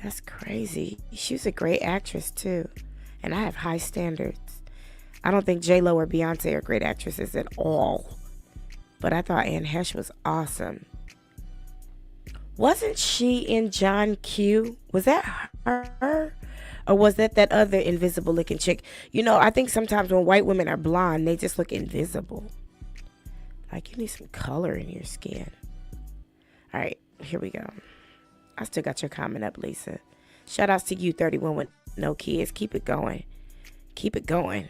That's crazy. She was a great actress too. And I have high standards. I don't think J-Lo or Beyonce are great actresses at all. But I thought Anne Heche was awesome. Wasn't she in John Q? Was that her? Or was that other invisible looking chick? You know, I think sometimes when white women are blonde, they just look invisible. Like, you need some color in your skin. All right, here we go. I still got your comment up, Lisa. Shout outs to you, 31 with no kids. Keep it going. Keep it going.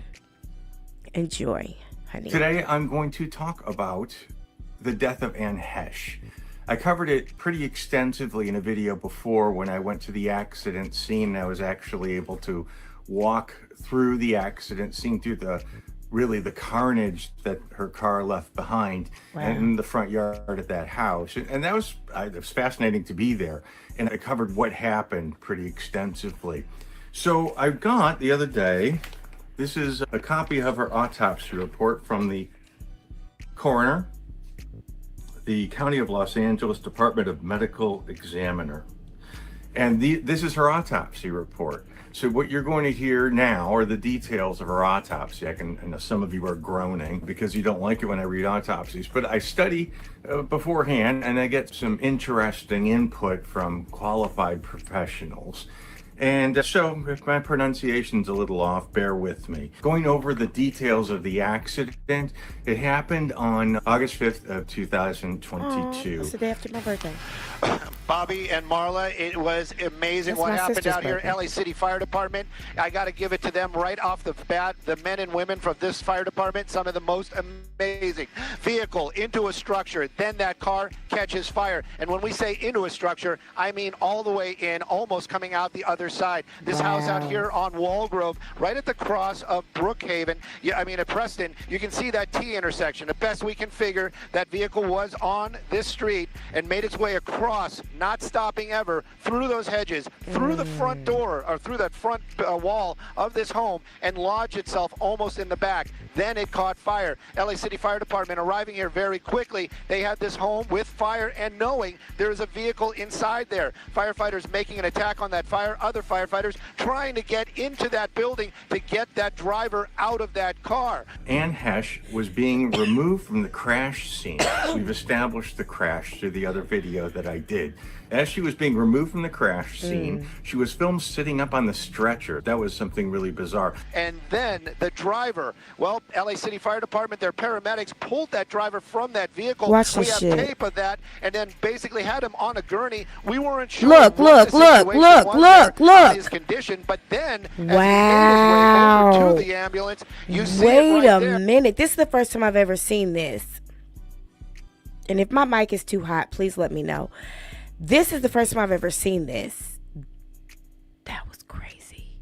Enjoy, honey. Today, I'm going to talk about the death of Anne Heche. I covered it pretty extensively in a video before when I went to the accident scene. I was actually able to walk through the accident scene, through the carnage that her car left behind. Wow. And in the front yard at that house. And it was fascinating to be there. And I covered what happened pretty extensively. So I got the other day, this is a copy of her autopsy report from the coroner, the County of Los Angeles Department of Medical Examiner. And this is her autopsy report. So what you're going to hear now are the details of her autopsy. I know some of you are groaning because you don't like it when I read autopsies, but I study beforehand and I get some interesting input from qualified professionals. And so if my pronunciation's a little off, bear with me. Going over the details of the accident, it happened on August 5th of 2022. That's the day after my birthday. Bobby and Marla, it was amazing what happened out here at LA City Fire Department. I got to give it to them right off the bat. The men and women from this fire department, some of the most amazing. Vehicle into a structure, then that car catches fire. And when we say into a structure, I mean all the way in, almost coming out the other side. This house out here on Walgrove, right at the cross of Brookhaven, at Preston, you can see that T intersection. The best we can figure, that vehicle was on this street and made its way across, not stopping ever, through those hedges, through the front door, or through that front wall of this home, and lodged itself almost in the back. Then it caught fire. LA City Fire Department arriving here very quickly. They had this home with fire and knowing there is a vehicle inside there. Firefighters making an attack on that fire. Other firefighters trying to get into that building to get that driver out of that car. Anne Heche was being removed from the crash scene. We've established the crash through the other video that I did. As she was being removed from the crash scene, she was filmed sitting up on the stretcher. That was something really bizarre. And then the driver, well, LA City Fire Department, their paramedics pulled that driver from that vehicle. Watch this we have shit. tape of that, and then basically had him on a gurney. We weren't sure. Look. His condition, but then wow. as he made his way over to the ambulance, you see Wait it right a minute. This is the first time I've ever seen this. And if my mic is too hot, please let me know. This is the first time I've ever seen this. That was crazy.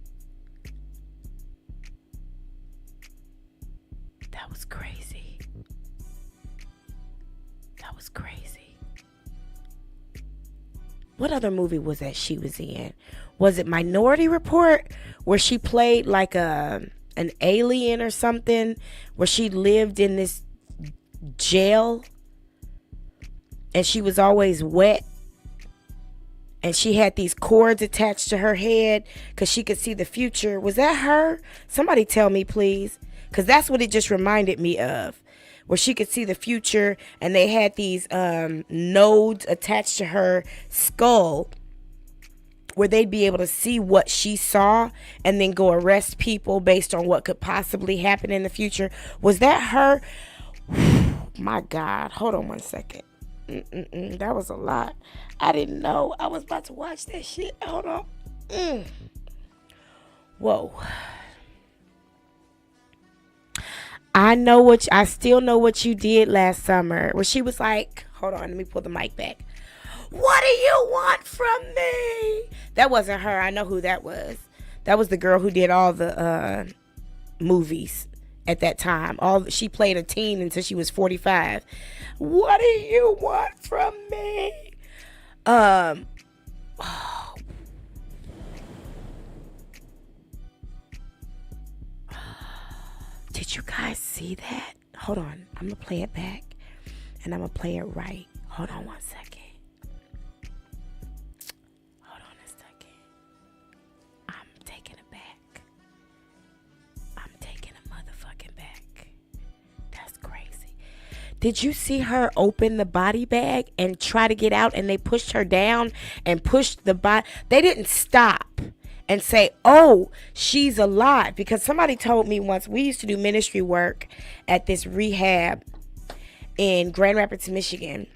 That was crazy. That was crazy. What other movie was that she was in? Was it Minority Report, where she played like an alien or something, where she lived in this jail and she was always wet? And she had these cords attached to her head because she could see the future. Was that her? Somebody tell me, please. Because that's what it just reminded me of. Where she could see the future and they had these nodes attached to her skull where they'd be able to see what she saw and then go arrest people based on what could possibly happen in the future. Was that her? My God. Hold on one second. That was a lot. I didn't know I was about to watch that shit. Hold on. Whoa. I still know what you did last summer. Where she was like, hold on, let me pull the mic back. What do you want from me? That wasn't her. I know who that was. That was the girl who did all the movies at that time. She played a teen until she was 45. What do you want from me? Did you guys see that? Hold on. I'm going to play it back. And I'm going to play it right. Hold on one second. Hold on a second. Did you see her open the body bag and try to get out, and they pushed her down and pushed the body? They didn't stop and say, oh, she's alive. Because somebody told me once, we used to do ministry work at this rehab in Grand Rapids, Michigan.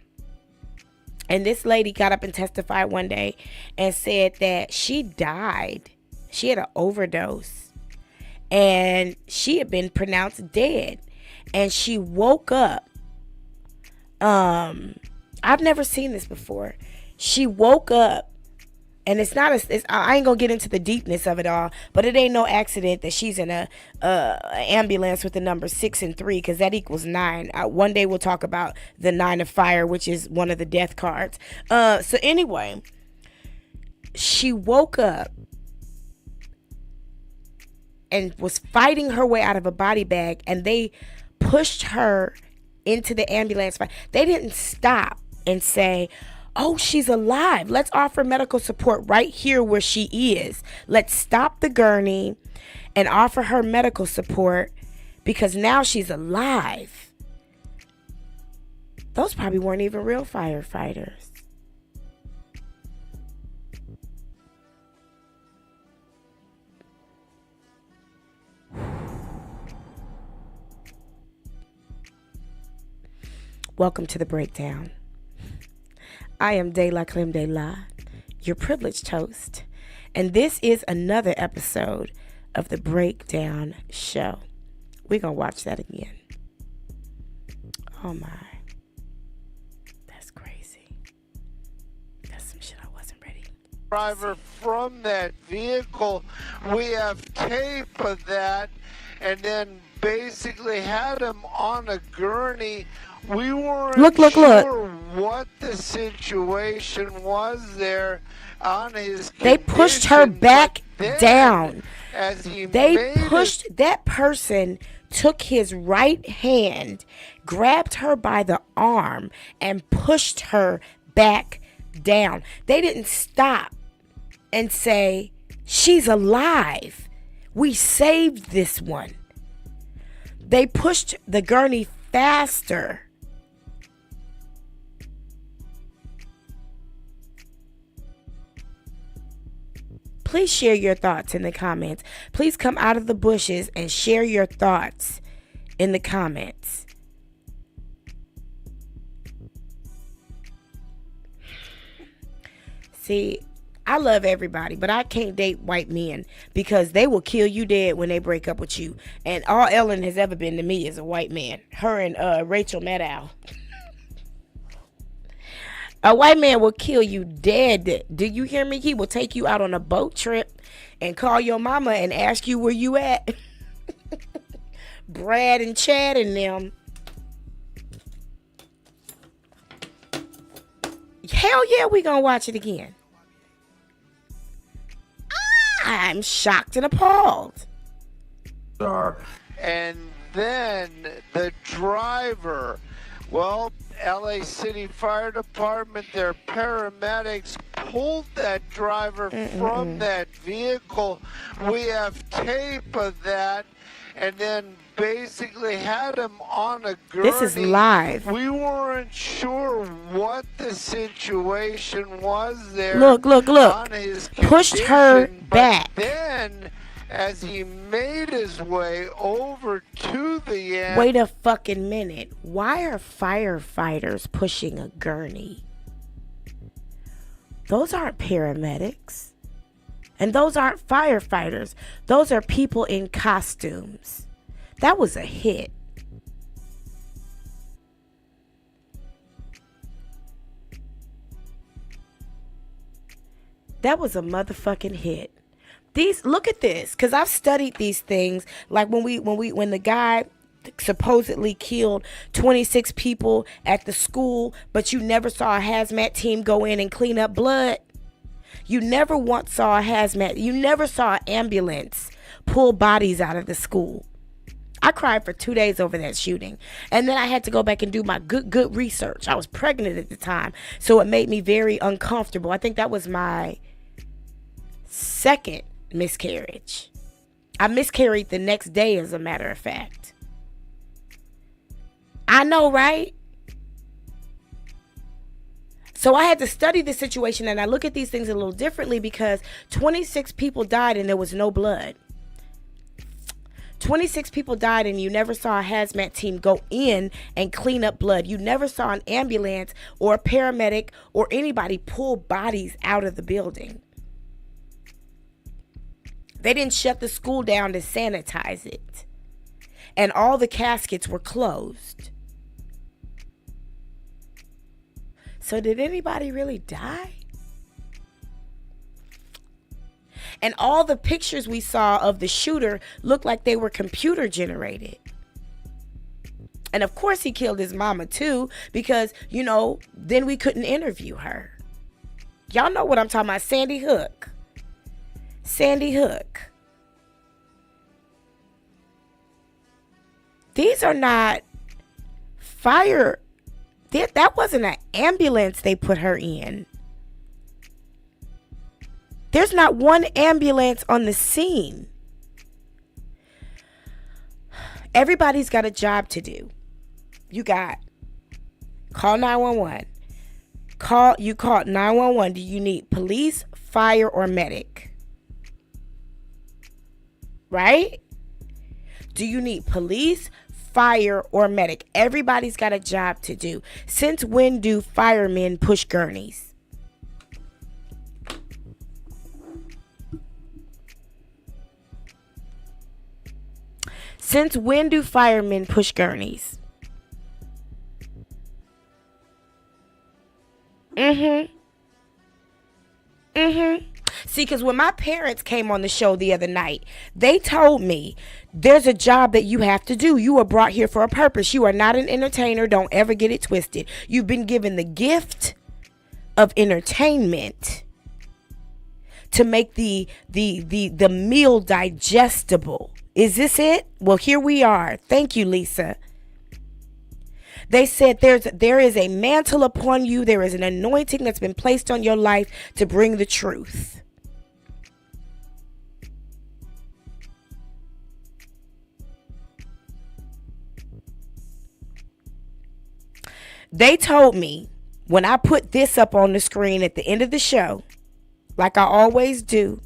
And this lady got up and testified one day and said that she died. She had an overdose. And she had been pronounced dead. And she woke up. I've never seen this before. She woke up. And it's not I ain't gonna get into the deepness of it all, but it ain't no accident that she's in a ambulance with the number 6 and 3, because that equals 9. One day we'll talk about the 9 of fire, which is one of the death cards. So anyway, she woke up and was fighting her way out of a body bag, and they pushed her into the ambulance. They didn't stop and say, oh, she's alive. Let's offer medical support right here where she is. Let's stop the gurney and offer her medical support because now she's alive. Those probably weren't even real firefighters. Welcome to the breakdown. I am De La Creme de la, your privileged host, and this is another episode of the Breakdown Show. We're going to watch that again. Oh my. That's crazy. That's some shit I wasn't ready. Driver from that vehicle, we have tape of that, and then basically had him on a gurney. We weren't sure what the situation was there on his condition. They pushed her back down. As he that person took his right hand, grabbed her by the arm, and pushed her back down. They didn't stop and say, she's alive. We saved this one. They pushed the gurney faster. Please share your thoughts in the comments. Please come out of the bushes and share your thoughts in the comments. See, I love everybody, but I can't date white men because they will kill you dead when they break up with you. And all Ellen has ever been to me is a white man. Her and Rachel Maddow. A white man will kill you dead. Do you hear me? He will take you out on a boat trip and call your mama and ask you where you at. Brad and Chad and them. Hell yeah, we gonna watch it again. I'm shocked and appalled. And then the driver, well, LA City Fire Department, their paramedics pulled that driver from that vehicle. We have tape of that, and then basically had him on a gurney. This is live. We weren't sure what the situation was there. Look. On his Pushed her back. Then, as he made his way over to the end. Wait a fucking minute. Why are firefighters pushing a gurney? Those aren't paramedics. And those aren't firefighters. Those are people in costumes. That was a hit. That was a motherfucking hit. Look at this, because I've studied these things. Like when the guy supposedly killed 26 people at the school, but you never saw a hazmat team go in and clean up blood. You never once saw a hazmat. You never saw an ambulance pull bodies out of the school. I cried for 2 days over that shooting. And then I had to go back and do my good research. I was pregnant at the time, so it made me very uncomfortable. I think that was my second miscarriage. I miscarried the next day, as a matter of fact. I know, right? So I had to study the situation, and I look at these things a little differently because 26 people died and there was no blood. 26 people died and you never saw a hazmat team go in and clean up blood. You never saw an ambulance or a paramedic or anybody pull bodies out of the building. They didn't shut the school down to sanitize it. And all the caskets were closed. So did anybody really die? And all the pictures we saw of the shooter looked like they were computer generated. And of course he killed his mama too, because, you know, then we couldn't interview her. Y'all know what I'm talking about. Sandy Hook. Sandy Hook. These are not fire. That wasn't an ambulance they put her in. There's not one ambulance on the scene. Everybody's got a job to do. You got call 911. You called 911. Do you need police, fire, or medic? Right? Do you need police, fire, or medic? Everybody's got a job to do. Since when do firemen push gurneys? Since when do firemen push gurneys? See, because when my parents came on the show the other night, they told me there's a job that you have to do. You are brought here for a purpose. You are not an entertainer. Don't ever get it twisted. You've been given the gift of entertainment to make the meal digestible. Is this it? Well, here we are. Thank you, Lisa. They said there is a mantle upon you. There is an anointing that's been placed on your life to bring the truth. They told me when I put this up on the screen at the end of the show, like I always do,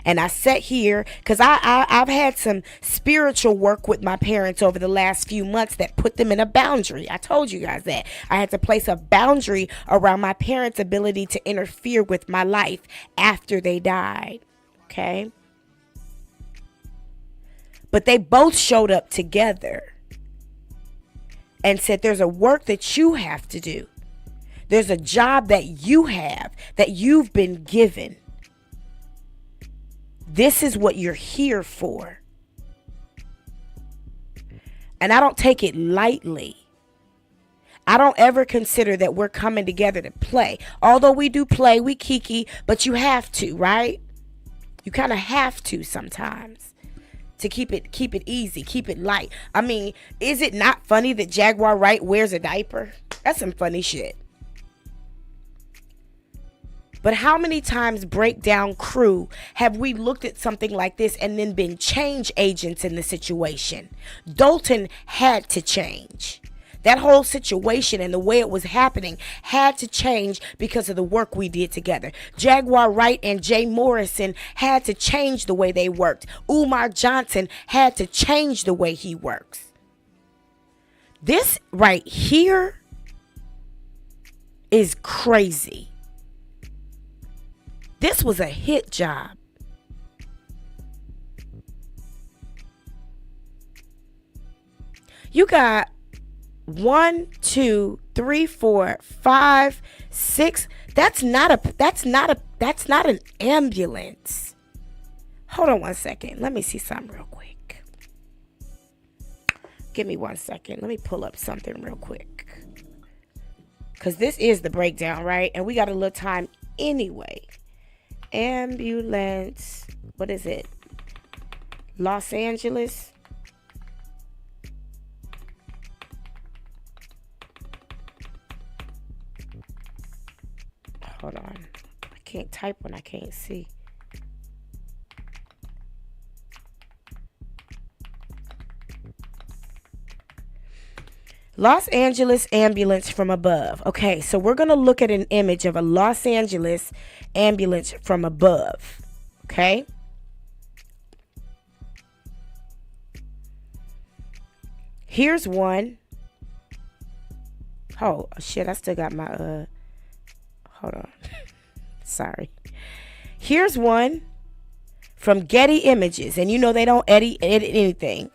and I sat here because I've had some spiritual work with my parents over the last few months that put them in a boundary. I told you guys that. I had to place a boundary around my parents' ability to interfere with my life after they died. Okay? But they both showed up together and said there's a work that you have to do. There's a job that you have, that you've been given. This is what you're here for. And I don't take it lightly. I don't ever consider that we're coming together to play. Although we do play, we kiki, but you have to, right? You kind of have to sometimes to keep it easy, keep it light. I mean, is it not funny that Jaguar Wright wears a diaper? That's some funny shit. But how many times, breakdown crew, have we looked at something like this and then been change agents in the situation? Dalton had to change. That whole situation and the way it was happening had to change because of the work we did together. Jaguar Wright and Jay Morrison had to change the way they worked. Umar Johnson had to change the way he works. This right here is crazy. This was a hit job. You got 1, 2, 3, 4, 5, 6. That's not an ambulance. Hold on one second. Let me see something real quick. Give me 1 second. Let me pull up something real quick. Because this is the breakdown, right? And we got a little time anyway. Ambulance. What is it? Los Angeles. Hold on. I can't type when I can't see. Los Angeles ambulance from above. Okay, so we're going to look at an image of a Los Angeles ambulance from above. Okay. Here's one. Oh, shit, I still got my, hold on. Sorry. Here's one from Getty Images. And you know they don't edit anything.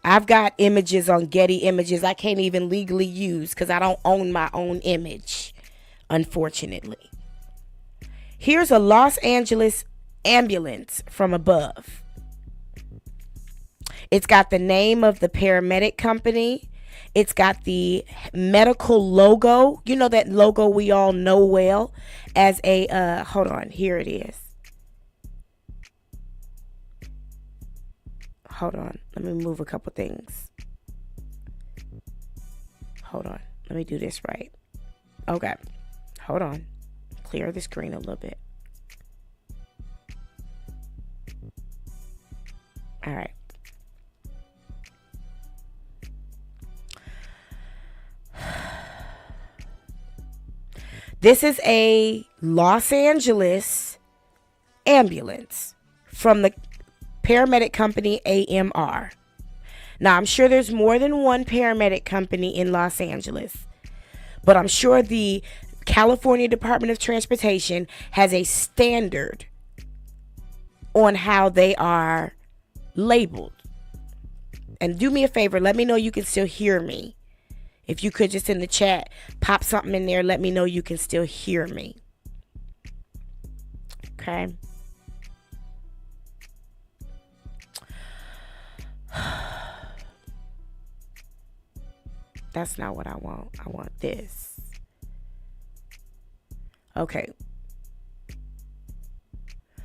I've got images on Getty Images I can't even legally use because I don't own my own image, unfortunately. Here's a Los Angeles ambulance from above. It's got the name of the paramedic company. It's got the medical logo. You know that logo we all know well as a, hold on, here it is. Hold on, let me move a couple things. Hold on, let me do this right. Okay, hold on. Clear the screen a little bit. All right. This is a Los Angeles ambulance from the paramedic company AMR. Now, I'm sure there's more than one paramedic company in Los Angeles, but I'm sure the California Department of Transportation has a standard on how they are labeled. And do me a favor, let me know you can still hear me. If you could just in the chat, pop something in there, let me know you can still hear me. Okay. That's not what I want. I want this. Okay.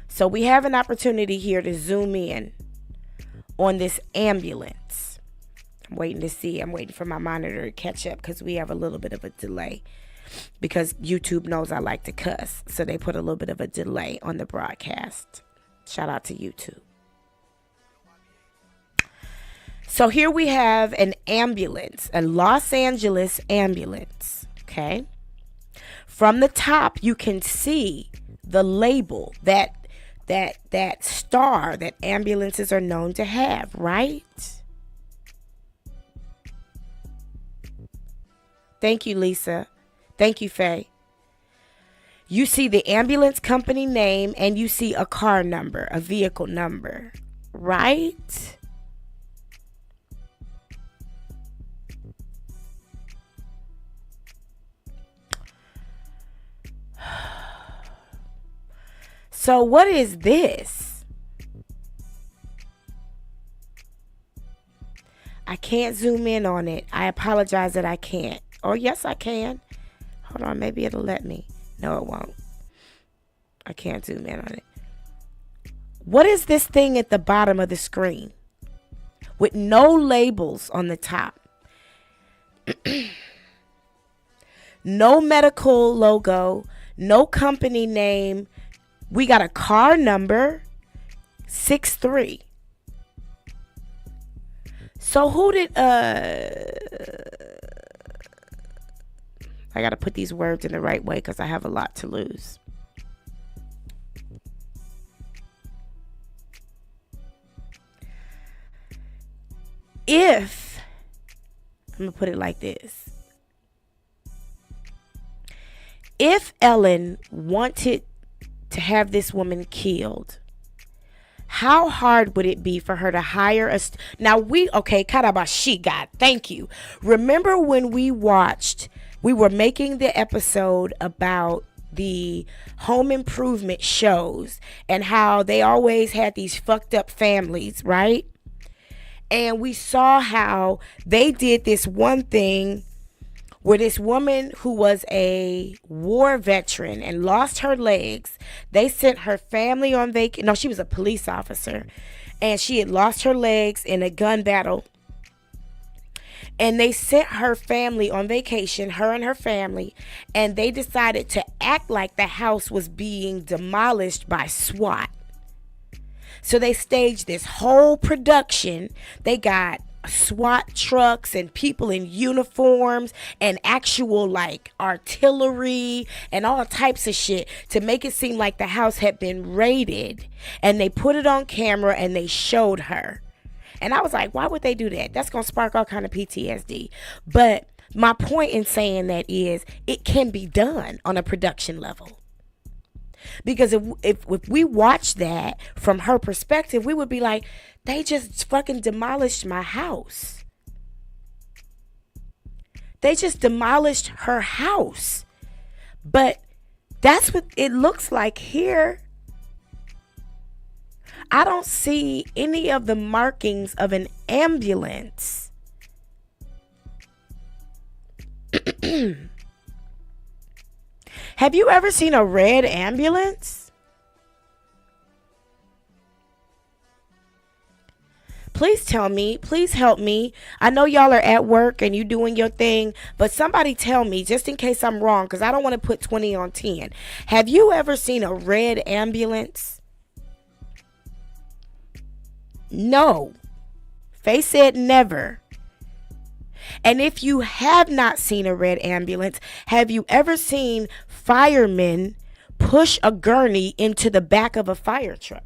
So we have an opportunity here to zoom in on this ambulance. I'm waiting to see. I'm waiting for my monitor to catch up because we have a little bit of a delay. Because YouTube knows I like to cuss. So they put a little bit of a delay on the broadcast. Shout out to YouTube. So here we have an ambulance, a Los Angeles ambulance, okay? From the top, you can see the label, that star that ambulances are known to have, right? Thank you, Lisa. Thank you, Faye. You see the ambulance company name and you see a car number, a vehicle number, right? So what is this? I can't zoom in on it. I apologize that I can't. Oh, yes, I can. Hold on, maybe it'll let me. No, it won't. I can't zoom in on it. What is this thing at the bottom of the screen with no labels on the top? No medical logo, no company name. We got a car number, 63. So who did, I got to put these words in the right way because I have a lot to lose. If, I'm going to put it like this. If Ellen wanted to have this woman killed, how hard would it be for her to hire us? Now okay, Karabashi, God, thank you. Remember when we were making the episode about the home improvement shows and how they always had these fucked up families, right? And we saw how they did this one thing where this woman who was a war veteran and lost her legs, they sent her family on vacation. No, she was a police officer, and she had lost her legs in a gun battle. And they sent her family on vacation, her and her family, and they decided to act like the house was being demolished by SWAT. So they staged this whole production. They got SWAT trucks and people in uniforms and actual like artillery and all types of shit to make it seem like the house had been raided, and they put it on camera and they showed her. And I was like, why would they do that? That's gonna spark all kind of PTSD. But my point in saying that is it can be done on a production level. Because if we watch that from her perspective, we would be like, they just fucking demolished my house. They just demolished her house. But that's what it looks like here. I don't see any of the markings of an ambulance. Have you ever seen a red ambulance? Please tell me. Please help me. I know y'all are at work and you doing your thing, but somebody tell me, just in case I'm wrong, because I don't want to put 20 on 10. Have you ever seen a red ambulance? No. Faye said never. And if you have not seen a red ambulance, have you ever seen firemen push a gurney into the back of a fire truck?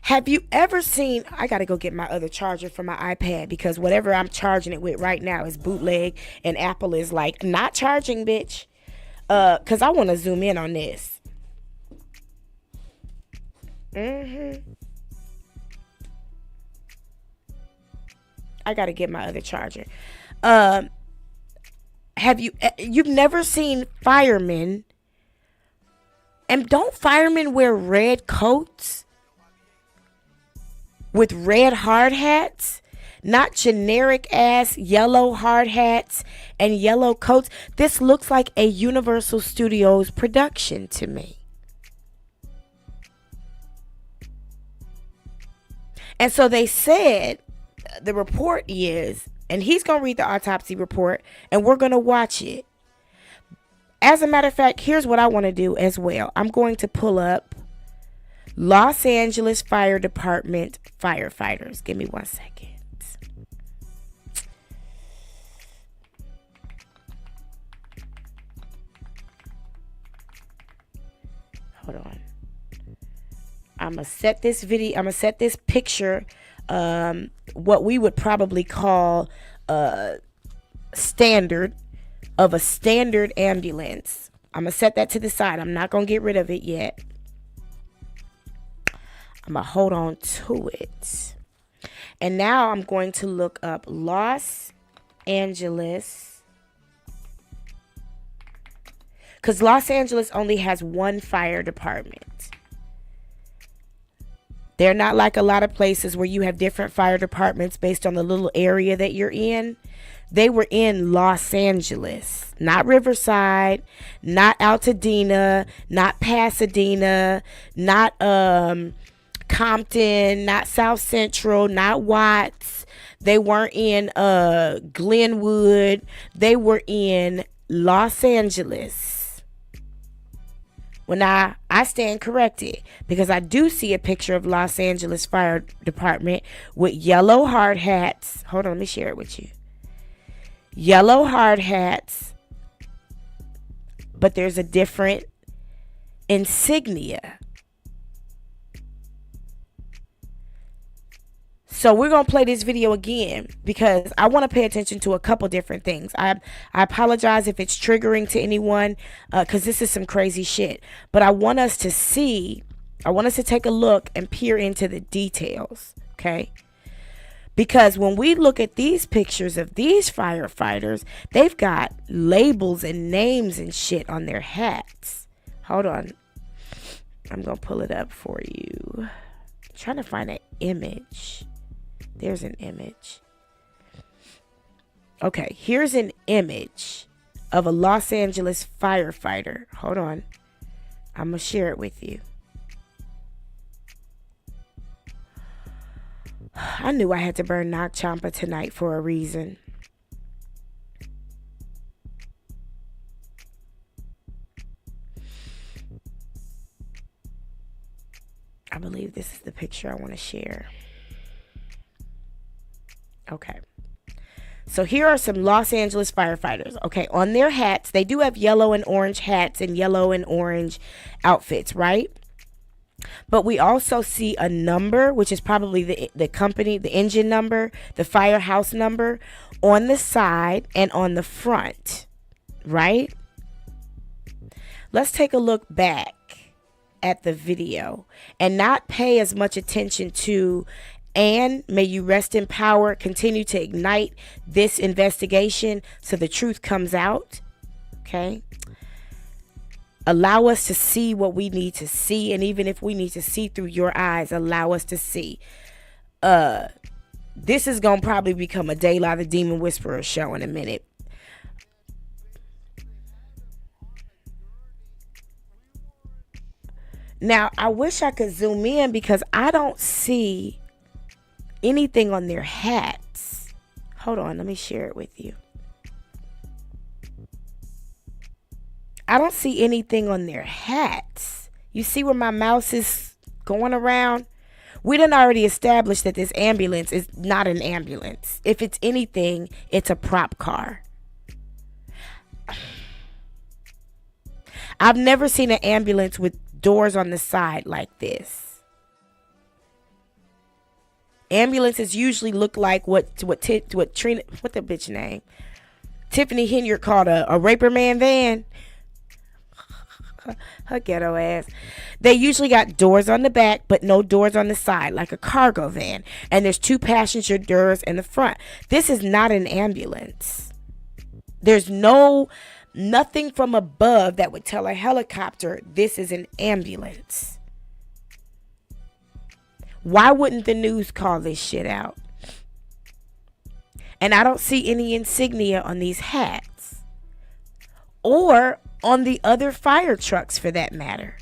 Have you ever seen, I gotta go get my other charger for my iPad because whatever I'm charging it with right now is bootleg, and Apple is like, not charging, bitch. Cause I want to zoom in on this. I gotta get my other charger. You've never seen firemen, and don't firemen wear red coats with red hard hats? Not generic ass yellow hard hats and yellow coats. This looks like a Universal Studios production to me. And so they said, the report is, and he's going to read the autopsy report and we're going to watch it. As a matter of fact, here's what I want to do as well. I'm going to pull up Los Angeles Fire Department firefighters. Give me 1 second. Hold on. I'm going to set this video, I'm going to set this picture, what we would probably call standard of a standard ambulance. I'm going to set that to the side. I'm not going to get rid of it yet. I'm going to hold on to it. And now I'm going to look up Los Angeles. Because Los Angeles only has one fire department. They're not like a lot of places where you have different fire departments based on the little area that you're in. They were in Los Angeles, not Riverside, not Altadena, not Pasadena, not Compton, not South Central, not Watts. They weren't in Glenwood. They were in Los Angeles. Well, now, I stand corrected because I do see a picture of Los Angeles Fire Department with yellow hard hats. Hold on, let me share it with you. Yellow hard hats, but there's a different insignia. So we're going to play this video again because I want to pay attention to a couple different things. I apologize if it's triggering to anyone because this is some crazy shit. But I want us to see, I want us to take a look and peer into the details, okay? Because when we look at these pictures of these firefighters, they've got labels and names and shit on their hats. Hold on. I'm going to pull it up for you. I'm trying to find an image. There's an image. Okay, here's an image of a Los Angeles firefighter. Hold on. I'm going to share it with you. I knew I had to burn Nag Champa tonight for a reason. I believe this is the picture I want to share. Okay. So here are some Los Angeles firefighters. Okay, on their hats, they do have yellow and orange hats and yellow and orange outfits, right? But we also see a number, which is probably the company, the engine number, the firehouse number on the side and on the front, right? Let's take a look back at the video and not pay as much attention to "and may you rest in power, continue to ignite this investigation so the truth comes out." Okay. Allow us to see what we need to see, and even if we need to see through your eyes, allow us to see. This is gonna probably become a Daylight the Demon Whisperer show in a minute. Now, I wish I could zoom in because I don't see anything on their hats. Hold on, let me share it with you. I don't see anything on their hats. You see where my mouse is going around? We done already established that this ambulance is not an ambulance. If it's anything, it's a prop car. I've never seen an ambulance with doors on the side like this. Ambulances usually look like what the bitch name? Tiffany Henyard called a raper man van. Her ghetto ass. They usually got doors on the back, but no doors on the side, like a cargo van. And there's 2 passenger doors in the front. This is not an ambulance. There's nothing from above that would tell a helicopter this is an ambulance. Why wouldn't the news call this shit out? And I don't see any insignia on these hats. Or on the other fire trucks for that matter.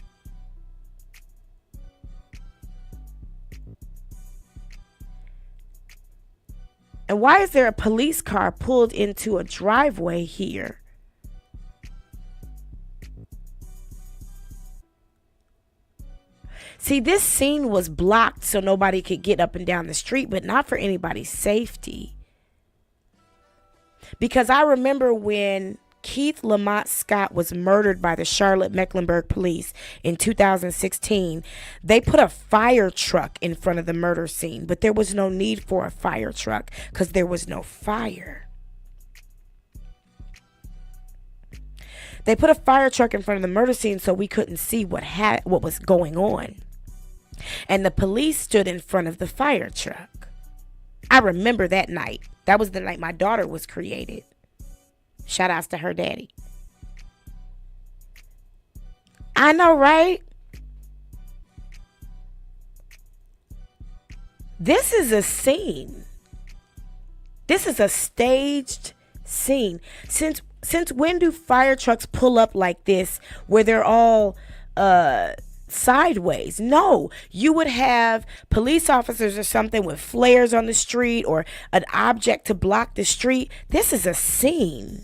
And why is there a police car pulled into a driveway here? See, this scene was blocked so nobody could get up and down the street, but not for anybody's safety. Because I remember when Keith Lamont Scott was murdered by the Charlotte Mecklenburg police in 2016, they put a fire truck in front of the murder scene, but there was no need for a fire truck because there was no fire. They put a fire truck in front of the murder scene so we couldn't see what was going on. And the police stood in front of the fire truck. I remember that night. That was the night my daughter was created. Shout outs to her daddy. I know, right? This is a scene. This is a staged scene. Since when do fire trucks pull up like this where they're all sideways? No, you would have police officers or something with flares on the street or an object to block the street. This is a scene.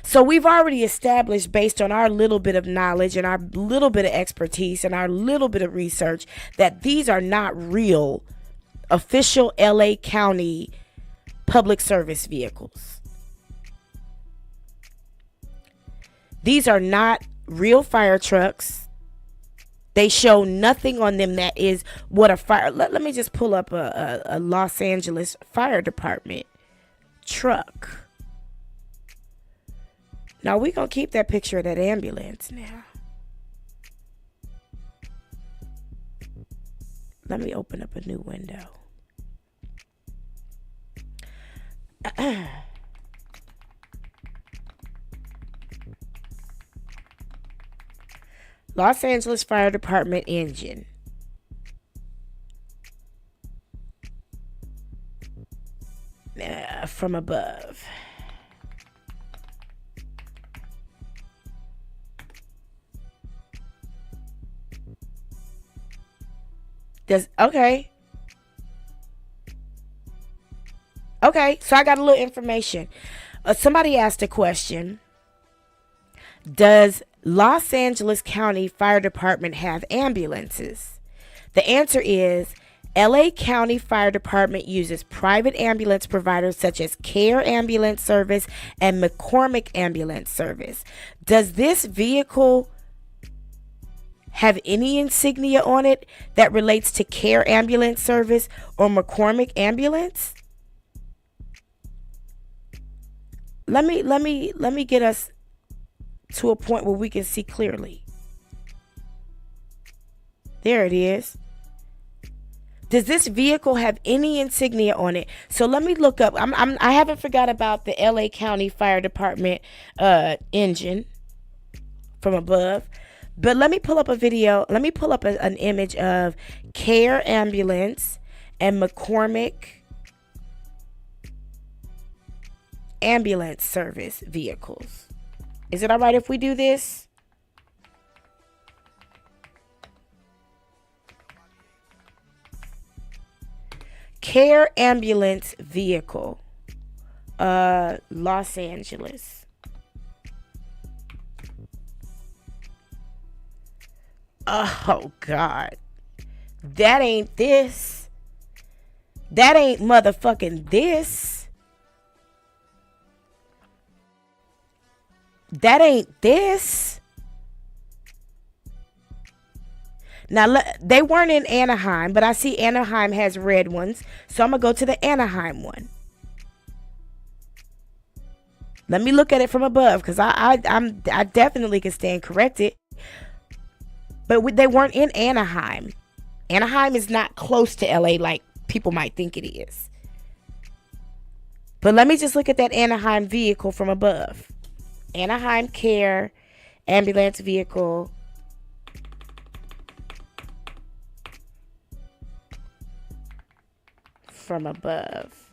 So we've already established, based on our little bit of knowledge and our little bit of expertise and our little bit of research, that these are not real official LA County public service vehicles. These are not real fire trucks. They show nothing on them that is what a fire. Let me just pull up a Los Angeles Fire Department truck. Now we're going to keep that picture of that ambulance now. Let me open up a new window. Los Angeles Fire Department engine. From above. Okay, so I got a little information. Somebody asked a question. Does Los Angeles County Fire Department have ambulances? The answer is LA County Fire Department uses private ambulance providers such as Care Ambulance Service and McCormick Ambulance Service. Does this vehicle have any insignia on it that relates to Care Ambulance Service or McCormick Ambulance? Let me get us to a point where we can see clearly. There it is. Does this vehicle have any insignia on it? So let me look up. I haven't forgot about the LA County Fire Department engine from above. But let me pull up a video. Let me pull up an image of Care Ambulance and McCormick Ambulance Service vehicles. Is it all right if we do this? Care Ambulance Vehicle, Los Angeles. Oh, God. That ain't this. That ain't motherfucking this. That ain't this. Now, they weren't in Anaheim, but I see Anaheim has red ones. So I'm going to go to the Anaheim one. Let me look at it from above, because I definitely can stand corrected. But they weren't in Anaheim. Anaheim is not close to LA like people might think it is. But let me just look at that Anaheim vehicle from above. Anaheim Care Ambulance Vehicle. From above.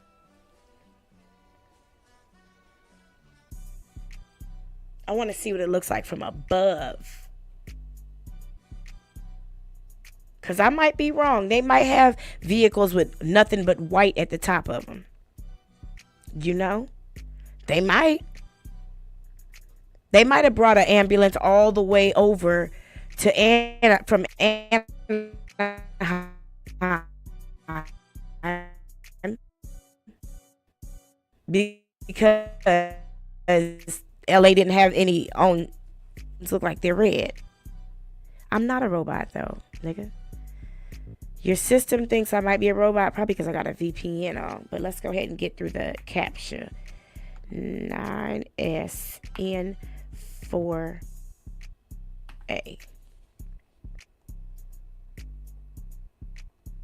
I want to see what it looks like from above. Because I might be wrong. They might have vehicles with nothing but white at the top of them. You know? They might. They might have brought an ambulance all the way over to from Anaheim. Because LA didn't have any on. It look like they're red. I'm not a robot though, nigga. Your system thinks I might be a robot, probably because I got a VPN on. But let's go ahead and get through the captcha. 9SN4A.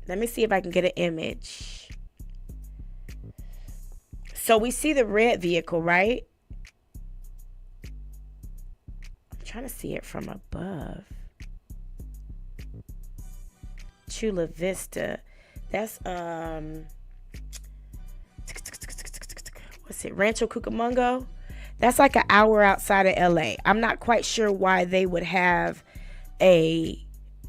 Let me see if I can get an image. So we see the red vehicle, right? I'm trying to see it from above. Chula Vista. That's what's it? Rancho Cucamonga. That's like an hour outside of LA. I'm not quite sure why they would have a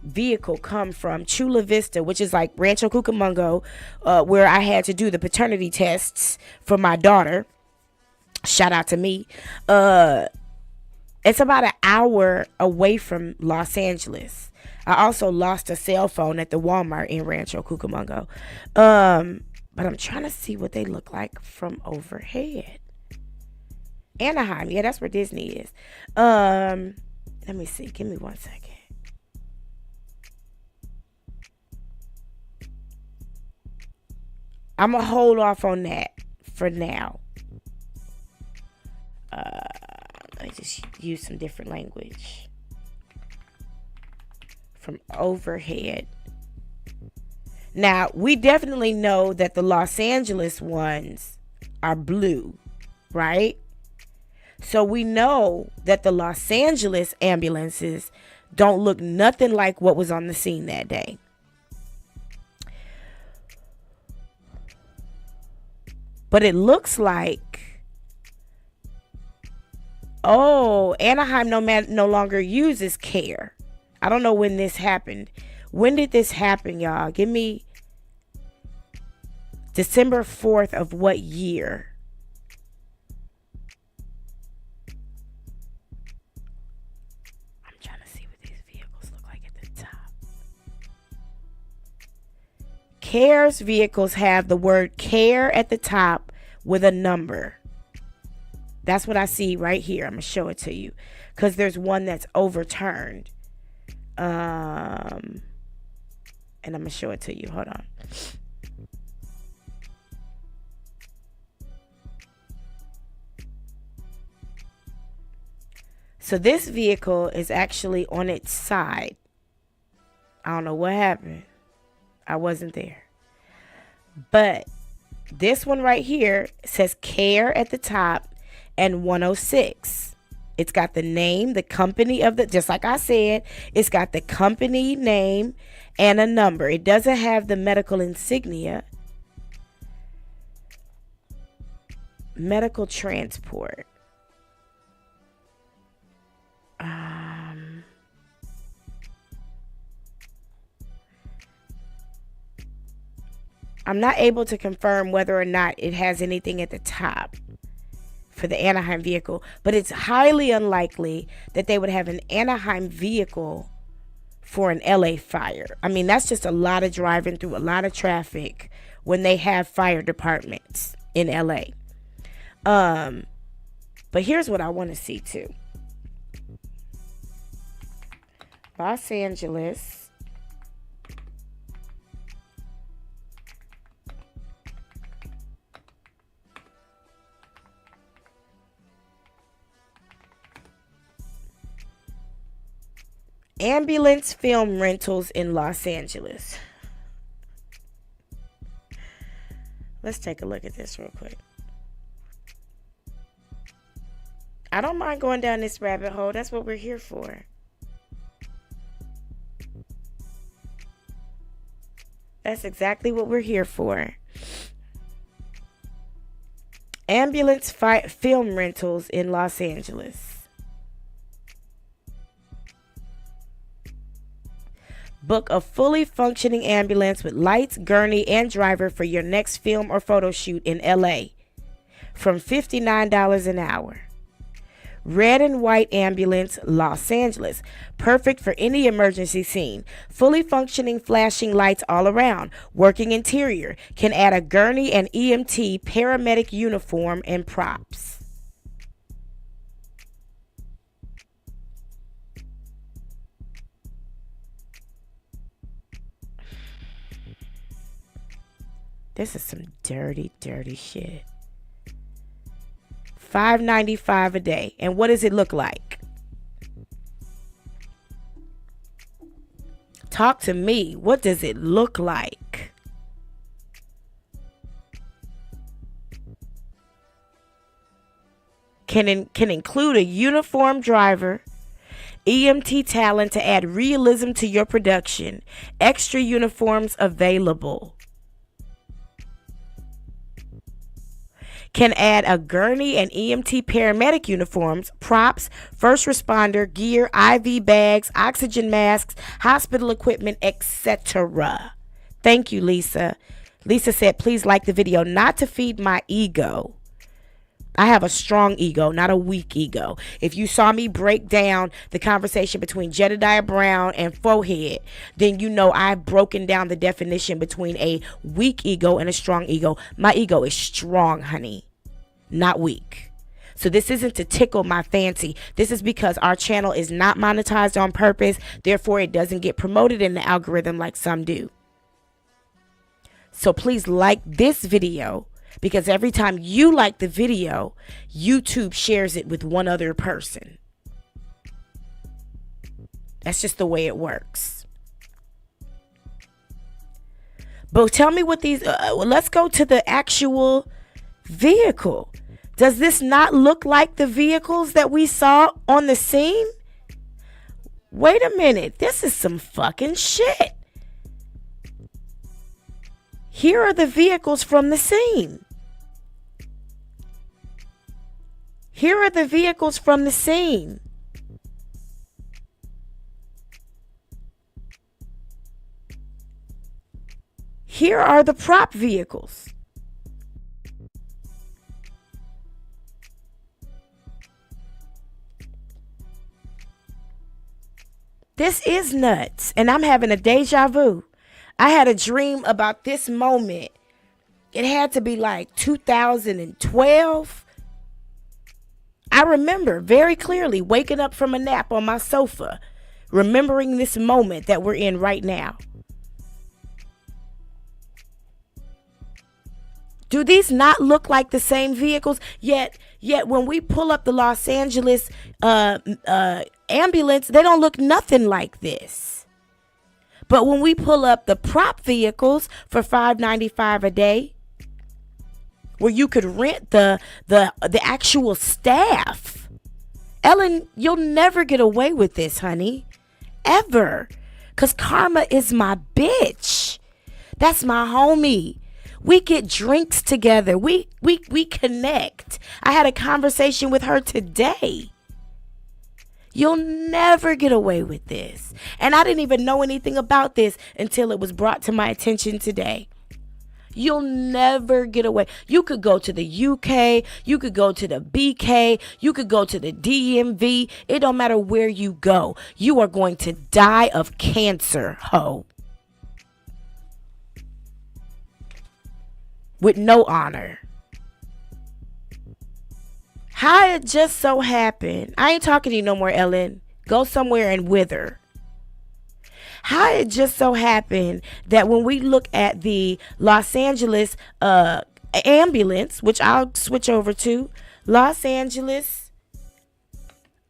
vehicle come from Chula Vista, which is like Rancho Cucamonga, where I had to do the paternity tests for my daughter. Shout out to me. It's about an hour away from Los Angeles. I also lost a cell phone at the Walmart in Rancho Cucamonga. But I'm trying to see what they look like from overhead. Anaheim, yeah, that's where Disney is. Let me see. Give me 1 second. I'm gonna hold off on that for now. Let me just use some different language. From overhead. Now, we definitely know that the Los Angeles ones are blue, right? So we know that the Los Angeles ambulances don't look nothing like what was on the scene that day. But it looks like, oh, Anaheim no longer uses Care. I don't know when this happened. When did this happen, y'all? Give me December 4th of what year? CARES vehicles have the word CARE at the top with a number. That's what I see right here. I'm going to show it to you because there's one that's overturned. And I'm going to show it to you. Hold on. So this vehicle is actually on its side. I don't know what happened. I wasn't there. But this one right here says CARE at the top and 106. It's got the name, the company of the, just like I said, it's got the company name and a number. It doesn't have the medical insignia. Medical transport. I'm not able to confirm whether or not it has anything at the top for the Anaheim vehicle, but it's highly unlikely that they would have an Anaheim vehicle for an LA fire. I mean, that's just a lot of driving through a lot of traffic when they have fire departments in LA. But here's what I want to see too. Los Angeles. Ambulance film rentals in Los Angeles. Let's take a look at this real quick. I don't mind going down this rabbit hole. That's what we're here for. That's exactly what we're here for. Ambulance film rentals in Los Angeles. Book a fully functioning ambulance with lights, gurney, and driver for your next film or photo shoot in LA from $59 an hour. Red and white ambulance, Los Angeles. Perfect for any emergency scene. Fully functioning flashing lights all around. Working interior. Can add a gurney and EMT paramedic uniform and props. This is some dirty, dirty shit. $5.95 a day. And what does it look like? Talk to me. What does it look like? Can include a uniformed driver, EMT talent to add realism to your production. Extra uniforms available. Can add a gurney and EMT paramedic uniforms, props, first responder gear, IV bags, oxygen masks, hospital equipment, etc. Thank you, Lisa. Lisa said, please like the video, not to feed my ego. I have a strong ego, not a weak ego. If you saw me break down the conversation between Jedediah Brown and FAKED, then you know I've broken down the definition between a weak ego and a strong ego. My ego is strong, honey, not weak. So this isn't to tickle my fancy. This is because our channel is not monetized on purpose. Therefore, it doesn't get promoted in the algorithm like some do. So please like this video, because every time you like the video, YouTube shares it with one other person. That's just the way it works. But tell me what these, let's go to the actual vehicle. Does this not look like the vehicles that we saw on the scene? Wait a minute. This is some fucking shit. Here are the vehicles from the scene. Here are the vehicles from the scene. Here are the prop vehicles. This is nuts, and I'm having a deja vu. I had a dream about this moment. It had to be like 2012. I remember very clearly waking up from a nap on my sofa, remembering this moment that we're in right now. Do these not look like the same vehicles? Yet when we pull up the Los Angeles ambulance, they don't look nothing like this. But when we pull up the prop vehicles for $5.95 a day, where you could rent the actual staff, Ellen, you'll never get away with this, honey, ever, cause Karma is my bitch. That's my homie. We get drinks together. We connect. I had a conversation with her today. You'll never get away with this. And I didn't even know anything about this until it was brought to my attention today. You'll never get away. You could go to the UK. You could go to the BK. You could go to the DMV. It don't matter where you go. You are going to die of cancer, ho. With no honor. How it just so happened. I ain't talking to you no more, Ellen. Go somewhere and wither. How it just so happened that when we look at the Los Angeles ambulance, which I'll switch over to, Los Angeles.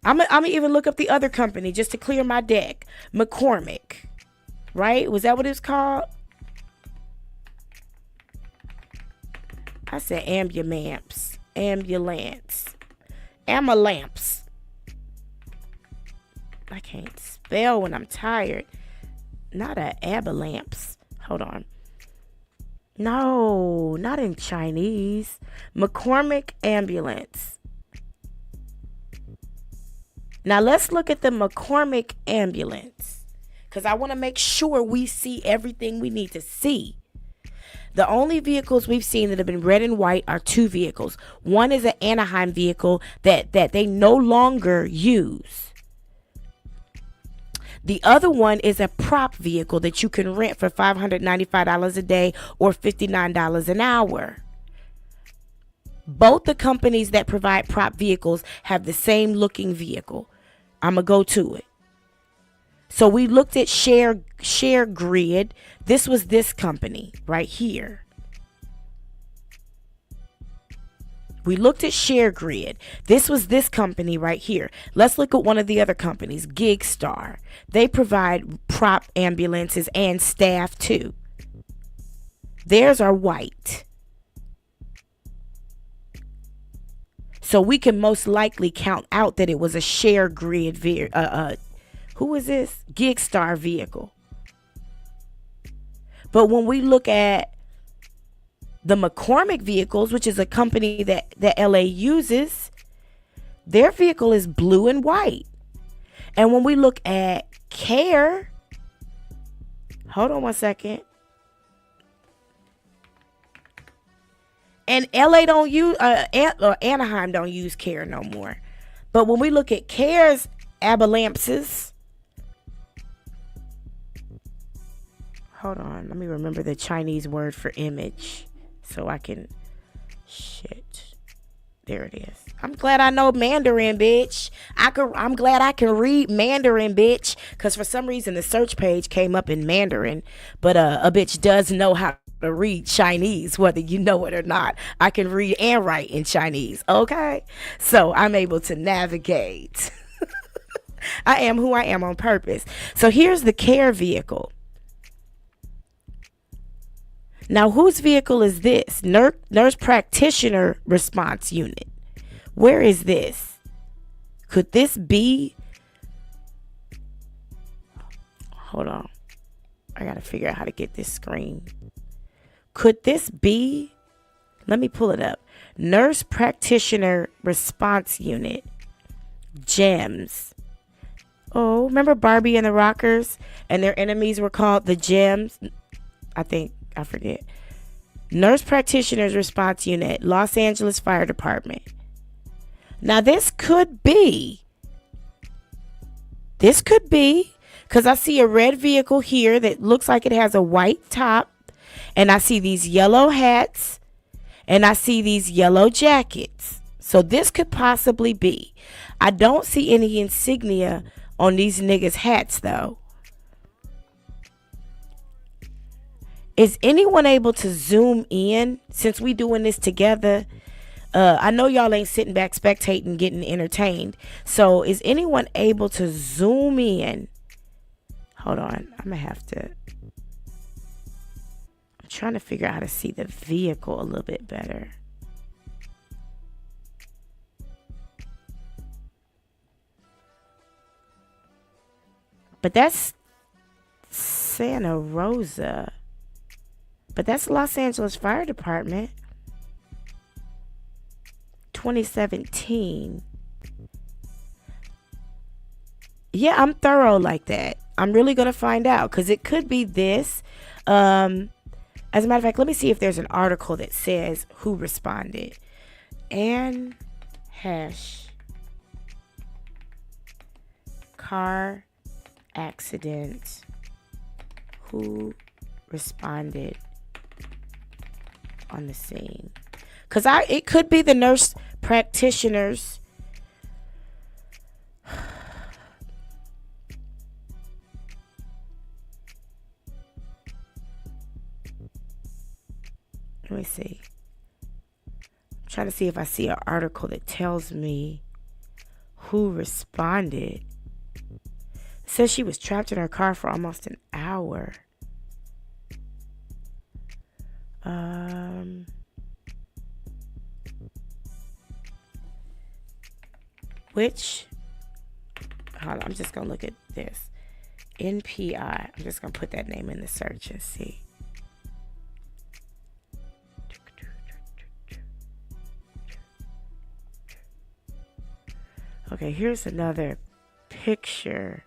I'm gonna even look up the other company just to clear my deck. McCormick, right? Was that what it's called? I said ambulance. Amalamps. I can't spell when I'm tired. Not a abalamps. Hold on. No, not in Chinese. McCormick ambulance. Now let's look at the McCormick ambulance, because I want to make sure we see everything we need to see. The only vehicles we've seen that have been red and white are two vehicles. One is an Anaheim vehicle that they no longer use. The other one is a prop vehicle that you can rent for $595 a day or $59 an hour. Both the companies that provide prop vehicles have the same looking vehicle. I'm going to go to it. So we looked at Share Grid. This was this company right here. We looked at Share Grid. This was this company right here. Let's look at one of the other companies, Gig Star. They provide prop ambulances and staff too. Theirs are white. So we can most likely count out that it was a Share Grid who is this? Gig Star vehicle. But when we look at the McCormick vehicles, which is a company that LA uses, their vehicle is blue and white. And when we look at Care, hold on one second. And LA don't use, Anaheim don't use Care no more. But when we look at Care's ambulances, hold on, let me remember the Chinese word for image so I can, shit, there it is. I'm glad I know Mandarin, bitch. I'm glad I can read Mandarin, bitch, because for some reason the search page came up in Mandarin, but a bitch does know how to read Chinese, whether you know it or not. I can read and write in Chinese, okay? So I'm able to navigate. I am who I am on purpose. So here's the Care vehicle. Now, whose vehicle is this? Nurse Practitioner Response Unit. Where is this? Could this be? Hold on. I got to figure out how to get this screen. Could this be? Let me pull it up. Nurse Practitioner Response Unit. Gems. Oh, remember Barbie and the Rockers? And their enemies were called the Gems? I forget. Nurse Practitioners Response Unit, Los Angeles Fire Department. Now this could be Because I see a red vehicle here that looks like it has a white top. And I see these yellow hats. And I see these yellow jackets. So this could possibly be. I don't see any insignia on these niggas' hats, though. Is anyone able to zoom in since we doing this together? I know y'all ain't sitting back spectating, getting entertained. So is anyone able to zoom in? Hold on. I'm going to have to. I'm trying to figure out how to see the vehicle a little bit better. But that's Santa Rosa. But that's Los Angeles Fire Department. 2017. Yeah, I'm thorough like that. I'm really going to find out because it could be this. As a matter of fact, let me see if there's an article that says who responded. Anne Heche. Car accident. Who responded on the scene? Because it could be the nurse practitioners. Let me see. I'm trying to see if I see an article that tells me who responded. It says she was trapped in her car for almost an hour. Hold on, I'm just gonna look at this. NPI. I'm just gonna put that name in the search and see. Okay, here's another picture.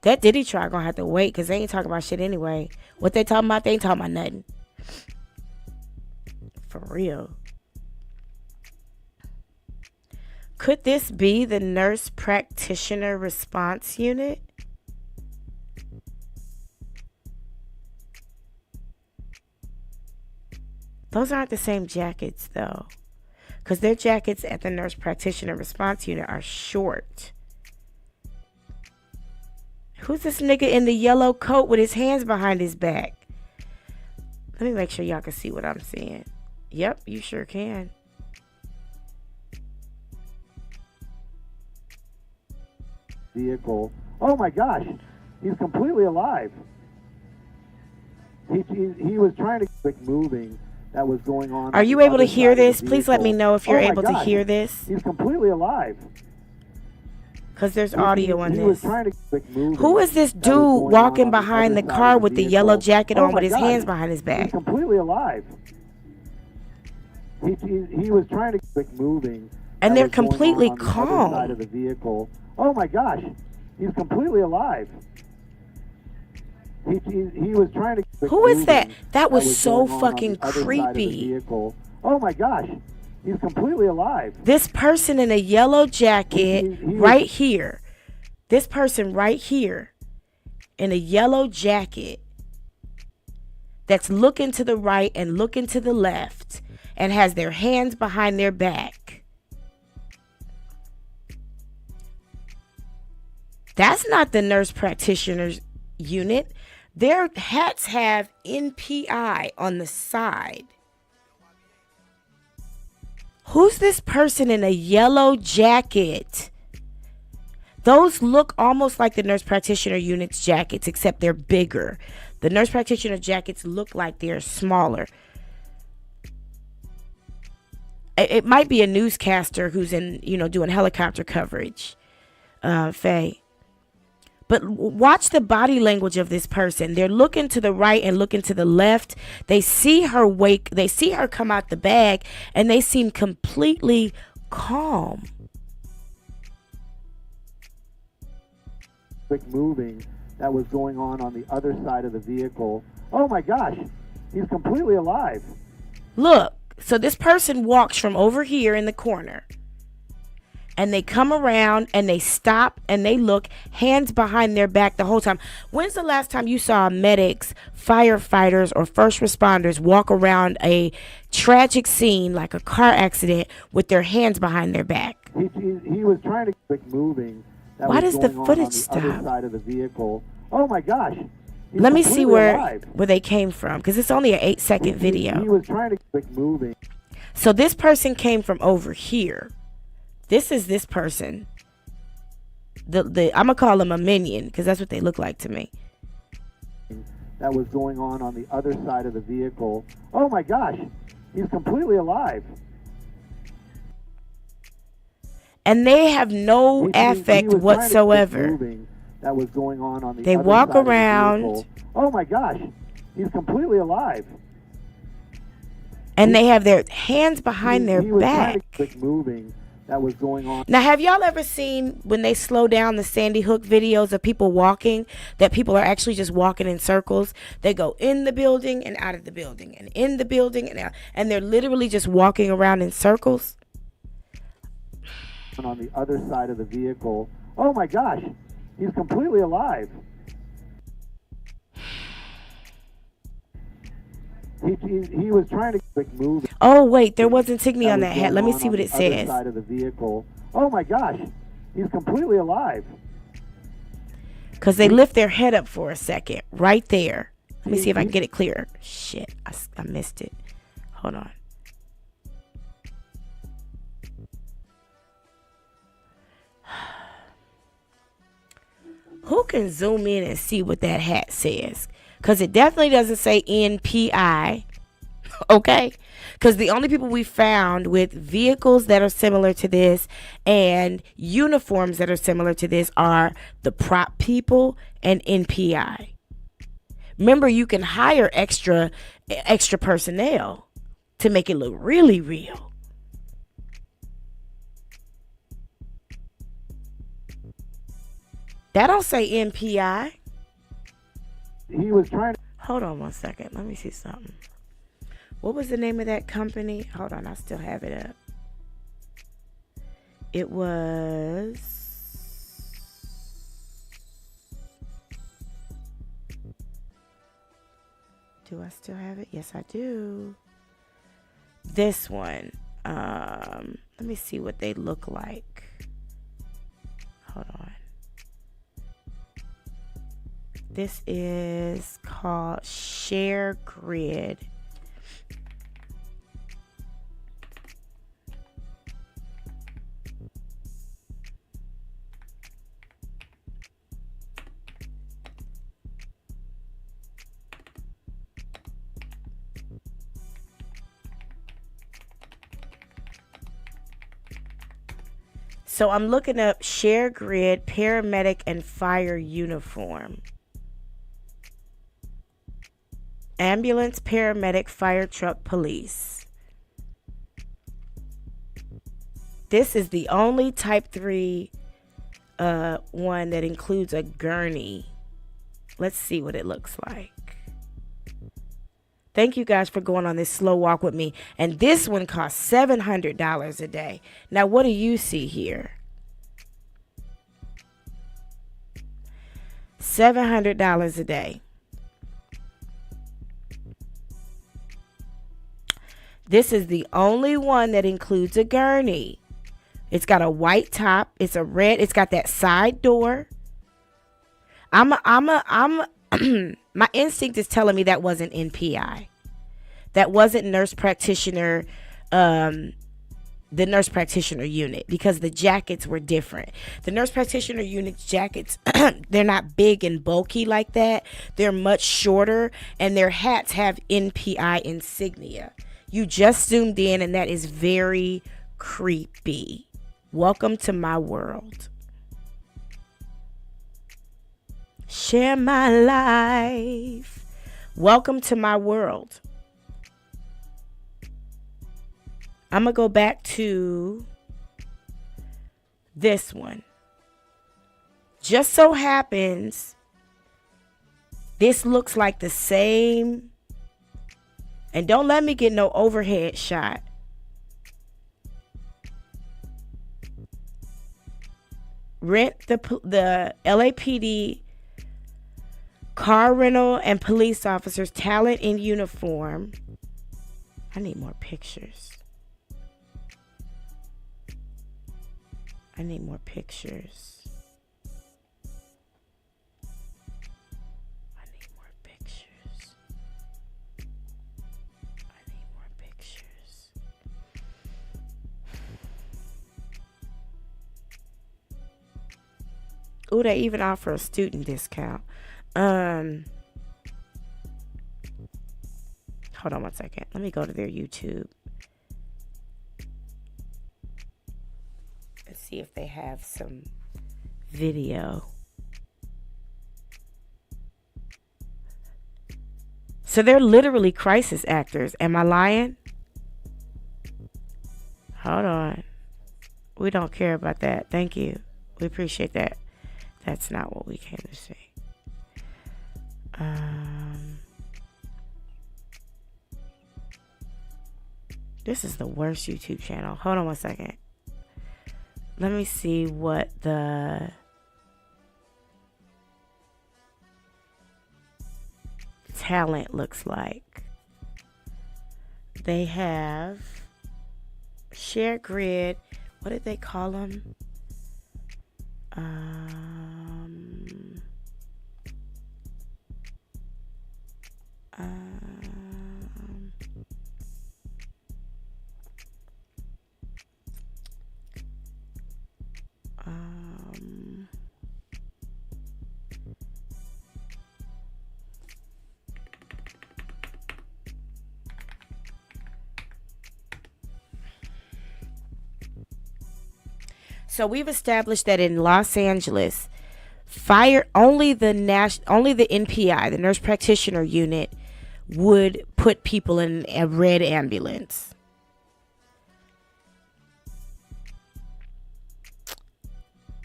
That Diddy trial gonna have to wait because they ain't talking about shit anyway. What they talking about, they ain't talking about nothing. For real. Could this be the nurse practitioner response unit? Those aren't the same jackets though. Because their jackets at the nurse practitioner response unit are short. Who's this nigga in the yellow coat with his hands behind his back? Let me make sure y'all can see what I'm seeing. Yep, you sure can. Vehicle. Oh my gosh, he's completely alive. He was trying to get moving. That was going on. Are you able to hear this? Please let me know if you're able to hear this. He's completely alive. Because there's audio on this. Trying to move. Who is this dude walking behind the car with the yellow jacket on with his hands behind his back? He's completely alive. He was trying to get moving. And they're completely calm. Side of the vehicle. Oh my gosh, he's completely alive. He was trying to. Who is that? That was so fucking creepy. Oh my gosh, he's completely alive. This person in a yellow jacket right here. This person right here in a yellow jacket that's looking to the right and looking to the left and has their hands behind their back. That's not the nurse practitioner's unit. Their hats have NPI on the side. Who's this person in a yellow jacket? Those look almost like the nurse practitioner unit's jackets, except they're bigger. The nurse practitioner jackets look like they're smaller. It might be a newscaster who's in, doing helicopter coverage, Faye. But watch the body language of this person. They're looking to the right and looking to the left. They see her They see her come out the bag, and they seem completely calm. Quick moving that was going on the other side of the vehicle. Oh my gosh, he's completely alive. Look, so this person walks from over here in the corner. and they come around and they stop and they look, hands behind their back the whole time. When's the last time you saw medics, firefighters, or first responders walk around a tragic scene like a car accident with their hands behind their back? He was trying to keep moving. Why does the footage stop? Other side of the vehicle. Oh my gosh. Let me see where they came from, because it's only an 8-second video. He was trying to keep moving. So this person came from over here. This is this person. I'm gonna call them a minion because that's what they look like to me. That was going on the other side of the vehicle. Oh my gosh, he's completely alive. And they have no affect whatsoever. That was going on the they other walk side around. Of the vehicle. Oh my gosh, he's completely alive. And they have their hands behind their back. Moving. That was going on. Now, have y'all ever seen when they slow down the Sandy Hook videos of people walking, that people are actually just walking in circles? They go in the building and out of the building and in the building and out, and they're literally just walking around in circles. On the other side of the vehicle. Oh my gosh, he's completely alive. He was trying to move. Oh wait, there was insignia on that hat. Let me see what it says. Side of the vehicle. Oh my gosh, he's completely alive. Because they lift their head up for a second, right there. Let me see if I can get it clearer. Shit, I missed it. Hold on. Who can zoom in and see what that hat says? Because it definitely doesn't say NPI. Okay? Because the only people we found with vehicles that are similar to this and uniforms that are similar to this are the prop people and NPI. Remember, you can hire extra personnel to make it look really real. That don't say NPI. He was trying to... Hold on one second. Let me see something. What was the name of that company? Hold on, I still have it up. It was... Do I still have it? Yes, I do. This one. Let me see what they look like. Hold on. This is called Share Grid. So I'm looking up Share Grid, paramedic, and fire uniform. Ambulance, paramedic, fire truck, police. This is the only type 3 one that includes a gurney. Let's see what it looks like. Thank you guys for going on this slow walk with me. And this one costs $700 a day. Now, what do you see here? $700 a day. This is the only one that includes a gurney. It's got a white top. It's a red. It's got that side door. My instinct is telling me that wasn't NPI. That wasn't nurse practitioner, the nurse practitioner unit, because the jackets were different. The nurse practitioner unit jackets, they're not big and bulky like that. They're much shorter, and their hats have NPI insignia. You just zoomed in, and that is very creepy. Welcome to my world. Share my life. Welcome to my world. I'm going to go back to this one. Just so happens, this looks like the same. And don't let me get no overhead shot. rent the LAPD car rental and police officers talent in uniform. I need more pictures. I need more pictures. I need more pictures. I need more pictures. Ooh, they even offer a student discount. Hold on one second. Let me go to their YouTube and see if they have some video. So they're literally crisis actors. Am I lying? Hold on. We don't care about that. Thank you. We appreciate that. That's not what we came to see. This is the worst YouTube channel. Hold on one second. Let me see what the talent looks like. They have share grid. What did they call them? So we've established that in Los Angeles, only the NPI, the nurse practitioner unit, would put people in a red ambulance.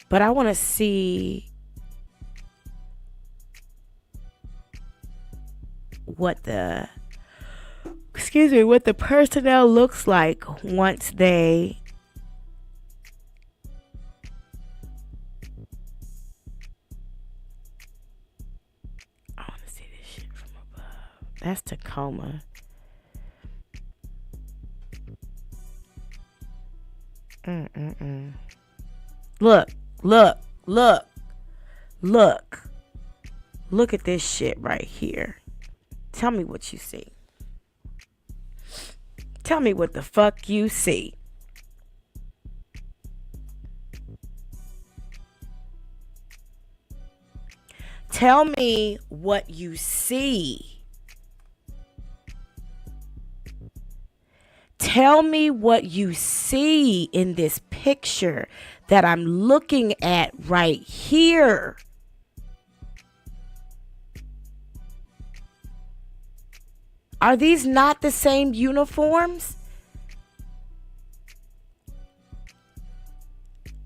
But I want to see what the personnel looks like once they That's Tacoma. Look. Look at this shit right here. Tell me what you see. Tell me what the fuck you see. Tell me what you see. Tell me what you see in this picture that I'm looking at right here. Are these not the same uniforms?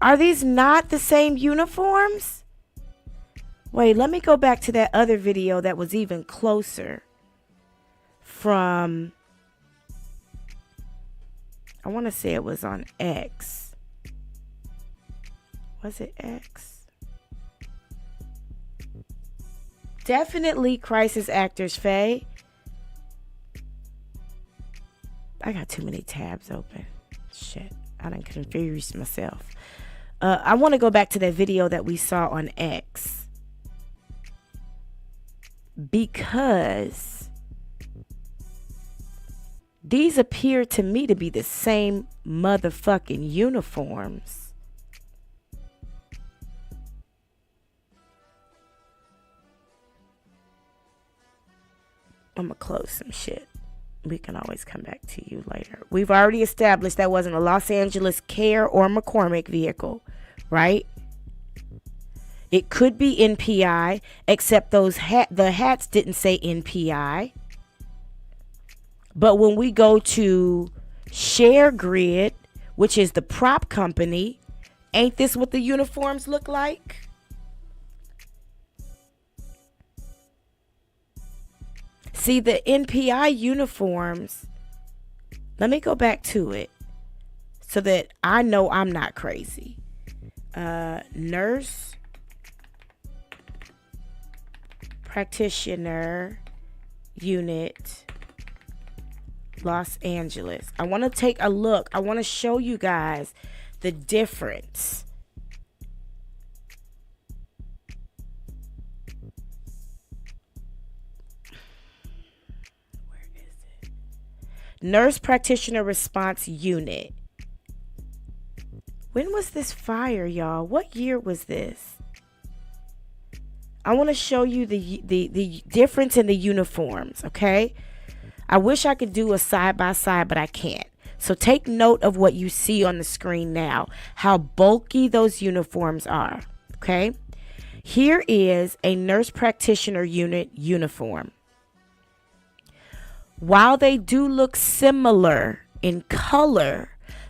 Are these not the same uniforms? Wait, let me go back to that other video that was even closer from... I want to say it was on X. Was it X? Definitely crisis actors, Faye. I got too many tabs open. Shit, I done confused myself. I want to go back to that video that we saw on X. Because these appear to me to be the same motherfucking uniforms. I'm gonna close some shit. We can always come back to you later. We've already established that wasn't a Los Angeles Care or McCormick vehicle, right? It could be NPI, except the hats didn't say NPI. But when we go to Share Grid, which is the prop company, ain't this what the uniforms look like? See, the NPI uniforms, let me go back to it so that I know I'm not crazy. Nurse practitioner unit, Los Angeles. I want to take a look. I want to show you guys the difference. Where is it? Nurse practitioner response unit. When was this fire, y'all? What year was this? I want to show you the difference in the uniforms, okay? I wish I could do a side by side, but I can't. So take note of what you see on the screen now, how bulky those uniforms are, okay? Here is a nurse practitioner unit uniform. While they do look similar in color,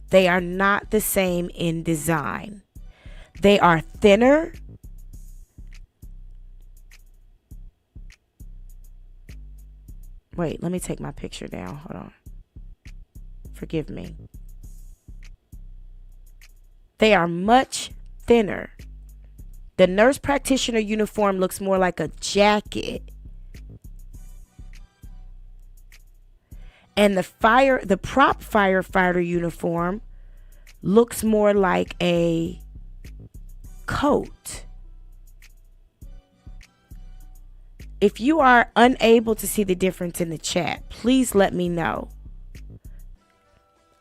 they are not the same in design. They are thinner. Wait, let me take my picture down. Hold on. Forgive me. They are much thinner. The nurse practitioner uniform looks more like a jacket. And the prop firefighter uniform looks more like a coat. If you are unable to see the difference in the chat, please let me know.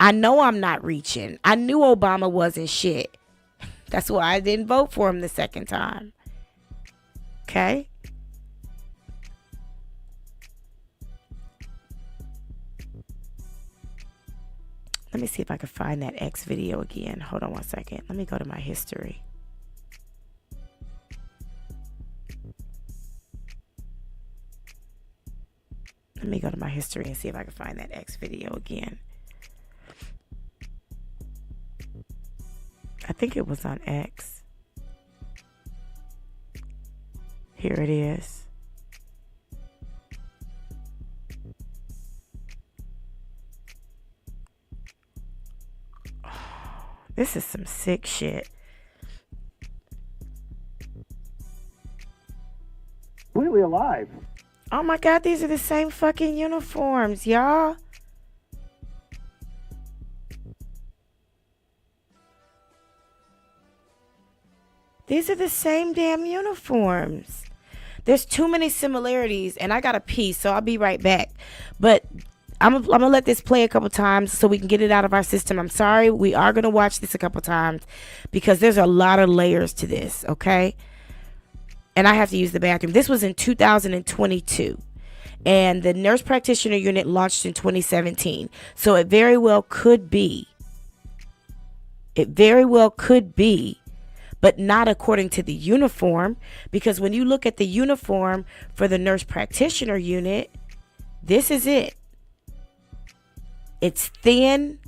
I know I'm not reaching. I knew Obama wasn't shit. That's why I didn't vote for him the second time. Okay? Let me see if I can find that X video again. Hold on one second. Let me go to my history. Let me go to my history and see if I can find that X video again. I think it was on X. Here it is. This is some sick shit. Completely alive. Oh my God, these are the same fucking uniforms, y'all. These are the same damn uniforms. There's too many similarities, and I got a pee, so I'll be right back. But I'm gonna let this play a couple times so we can get it out of our system. I'm sorry, we are gonna watch this a couple times because there's a lot of layers to this, okay? And I have to use the bathroom. This was in 2022, and the nurse practitioner unit launched in 2017. So it very well could be. But not according to the uniform, because when you look at the uniform for the nurse practitioner unit, this is it. It's thin.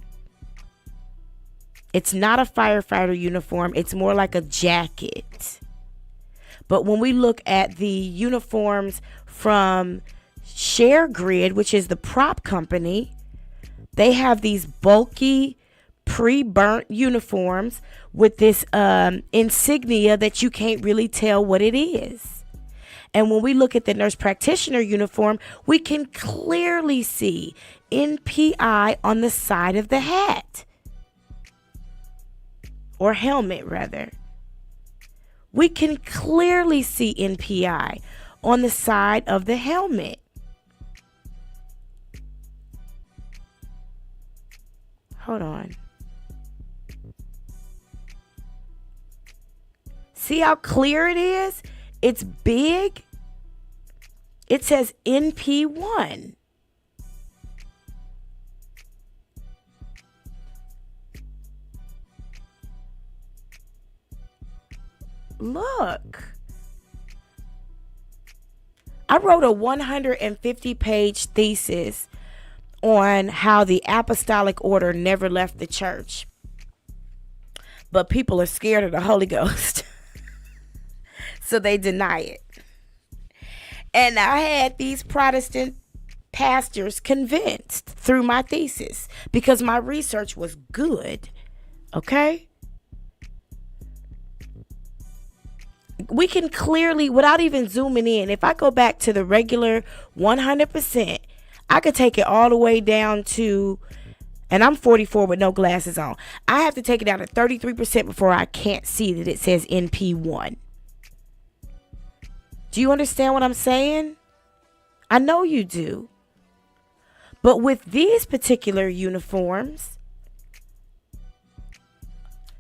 It's not a firefighter uniform. It's more like a jacket. But when we look at the uniforms from Share Grid, which is the prop company, they have these bulky pre-burnt uniforms with this insignia that you can't really tell what it is. And when we look at the nurse practitioner uniform, we can clearly see NPI on the side of the hat, or helmet rather. We can clearly see NPI on the side of the helmet. Hold on. See how clear it is? It's big. It says NP1. Look. I wrote a 150-page thesis on how the apostolic order never left the church. But people are scared of the Holy Ghost. So they deny it. And I had these Protestant pastors convinced through my thesis because my research was good. Okay? We can clearly, without even zooming in, if I go back to the regular 100%, I could take it all the way down to, and I'm 44 with no glasses on. I have to take it down to 33% before I can't see that it says NP1. Do you understand what I'm saying? I know you do. But with these particular uniforms,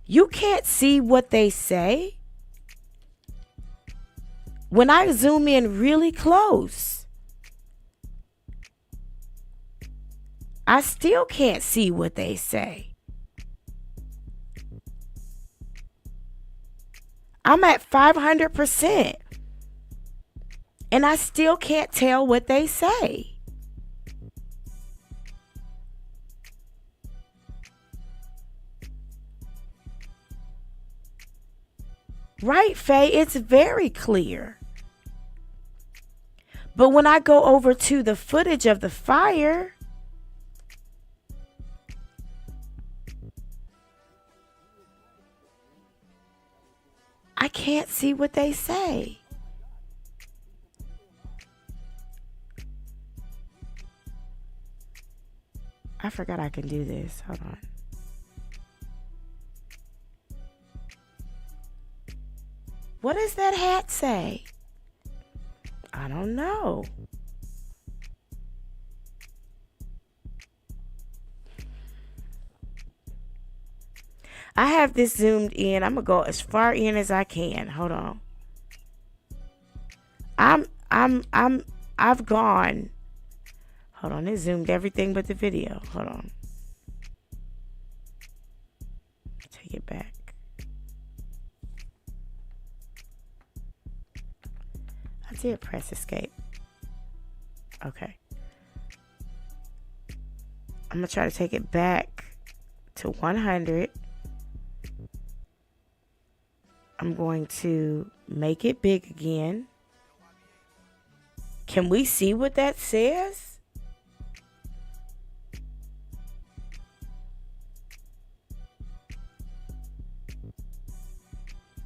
you can't see what they say. When I zoom in really close, I still can't see what they say. I'm at 500%. And I still can't tell what they say. Right, Faye? It's very clear. But when I go over to the footage of the fire, I can't see what they say. I forgot I can do this. Hold on. What does that hat say? I don't know. I have this zoomed in. I'm gonna go as far in as I can. Hold on. I've gone. Hold on, it zoomed everything but the video. Hold on. Take it back. I did press escape. Okay. I'm gonna try to take it back to 100. I'm going to make it big again. Can we see what that says?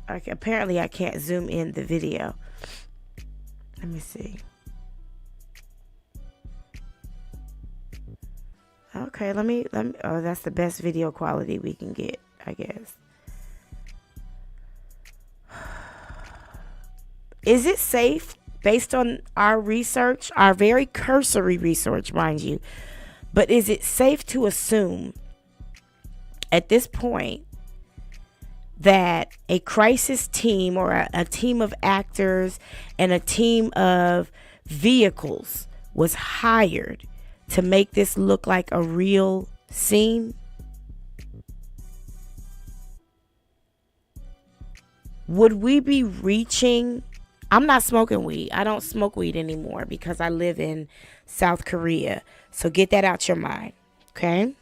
Okay, apparently I can't zoom in the video. Let me see. Okay, let me, oh, that's the best video quality we can get, I guess. Is it safe, based on our research, our very cursory research, mind you, but is it safe to assume at this point that a crisis team or a team of actors and a team of vehicles was hired to make this look like a real scene? Would we be reaching? I'm not smoking weed. I don't smoke weed anymore because I live in South Korea. So get that out your mind, okay?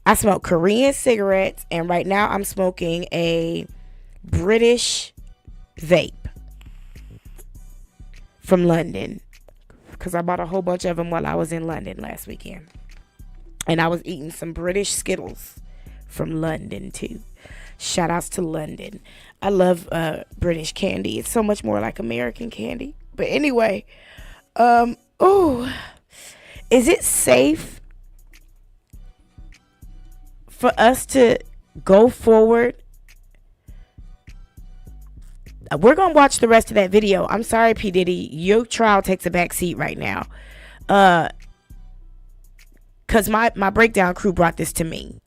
I smoke Korean cigarettes, and right now I'm smoking a British vape from London because I bought a whole bunch of them while I was in London last weekend. And I was eating some British Skittles from London too. Shout outs to London. I love British candy. It's so much more like American candy. But anyway, is it safe for us to go forward? We're gonna watch the rest of that video. I'm sorry, P. Diddy, your trial takes a back seat right now, because my breakdown crew brought this to me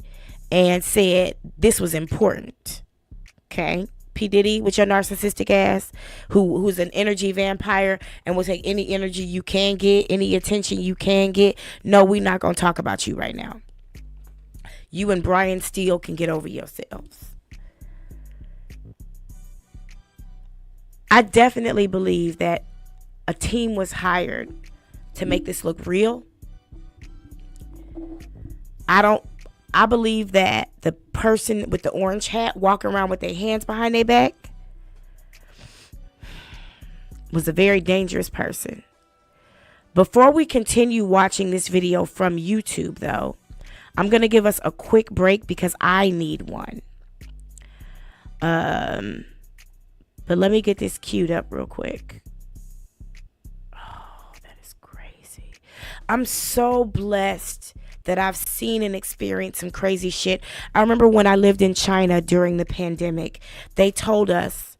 and said this was important. Okay, P. Diddy, with your narcissistic ass, who's an energy vampire and will take any energy you can get, any attention you can get. No, we're not gonna talk about you right now. You and Brian Steele can get over yourselves. I definitely believe that a team was hired to make this look real. I believe that the person with the orange hat walking around with their hands behind their back was a very dangerous person. Before we continue watching this video from YouTube, though, I'm going to give us a quick break because I need one. But let me get this queued up real quick. Oh, that is crazy. I'm so blessed that I've seen and experienced some crazy shit. I remember when I lived in China during the pandemic, they told us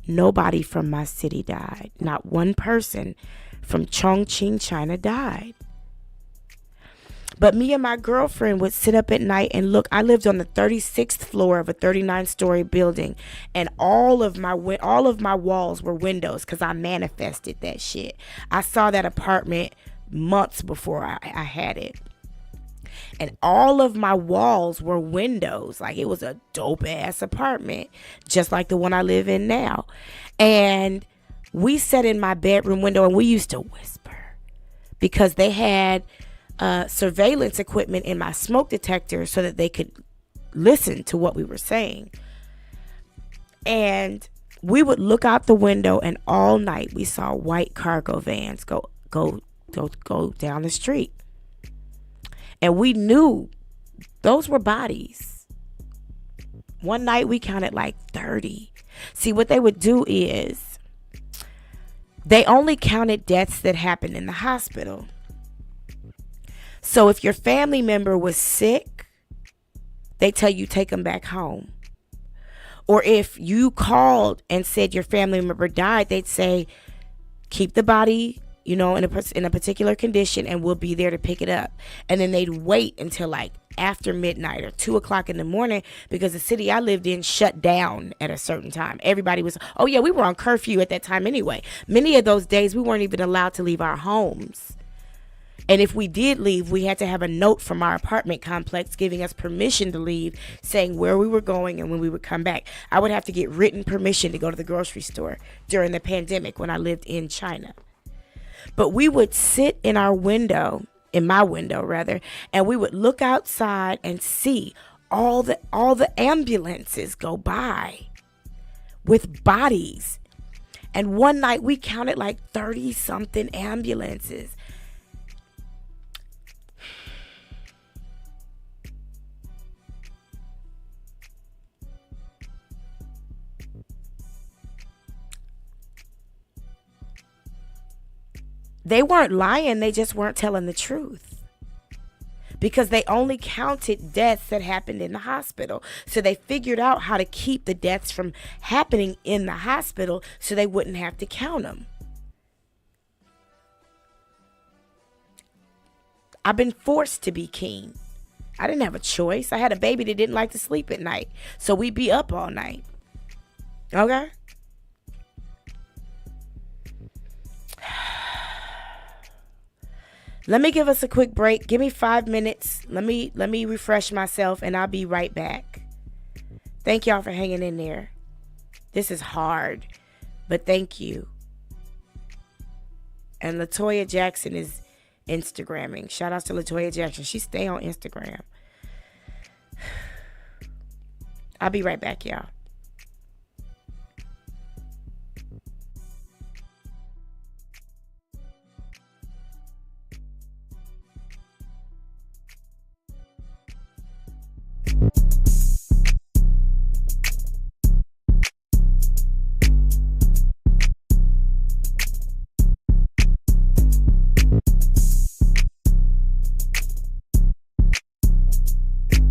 nobody from my city died. Not one person from Chongqing, China died. But me and my girlfriend would sit up at night and look. I lived on the 36th floor of a 39-story building, and all of my walls were windows because I manifested that shit. I saw that apartment months before I had it. And all of my walls were windows. Like, it was a dope ass apartment, just like the one I live in now. And we sat in my bedroom window and we used to whisper because they had surveillance equipment in my smoke detector so that they could listen to what we were saying. And we would look out the window, and all night we saw white cargo vans go down the street. And we knew those were bodies. One night we counted like 30. See, what they would do is they only counted deaths that happened in the hospital. So if your family member was sick, they tell you take them back home. Or if you called and said your family member died, they'd say keep the body, in a particular condition, and we'll be there to pick it up. And then they'd wait until like after midnight or 2 o'clock in the morning, because the city I lived in shut down at a certain time. Everybody was, we were on curfew at that time anyway. Many of those days we weren't even allowed to leave our homes. And if we did leave, we had to have a note from our apartment complex giving us permission to leave, saying where we were going and when we would come back. I would have to get written permission to go to the grocery store during the pandemic when I lived in China. But we would sit in my window, and we would look outside and see all the ambulances go by with bodies. And one night we counted like 30 something ambulances. They weren't lying, they just weren't telling the truth. Because they only counted deaths that happened in the hospital. So they figured out how to keep the deaths from happening in the hospital so they wouldn't have to count them. I've been forced to be keen. I didn't have a choice. I had a baby that didn't like to sleep at night. So we'd be up all night. Okay? Let me give us a quick break. Give me 5 minutes. Let me refresh myself, and I'll be right back. Thank y'all for hanging in there. This is hard, but thank you. And LaToya Jackson is Instagramming. Shout out to LaToya Jackson. She stay on Instagram. I'll be right back, y'all.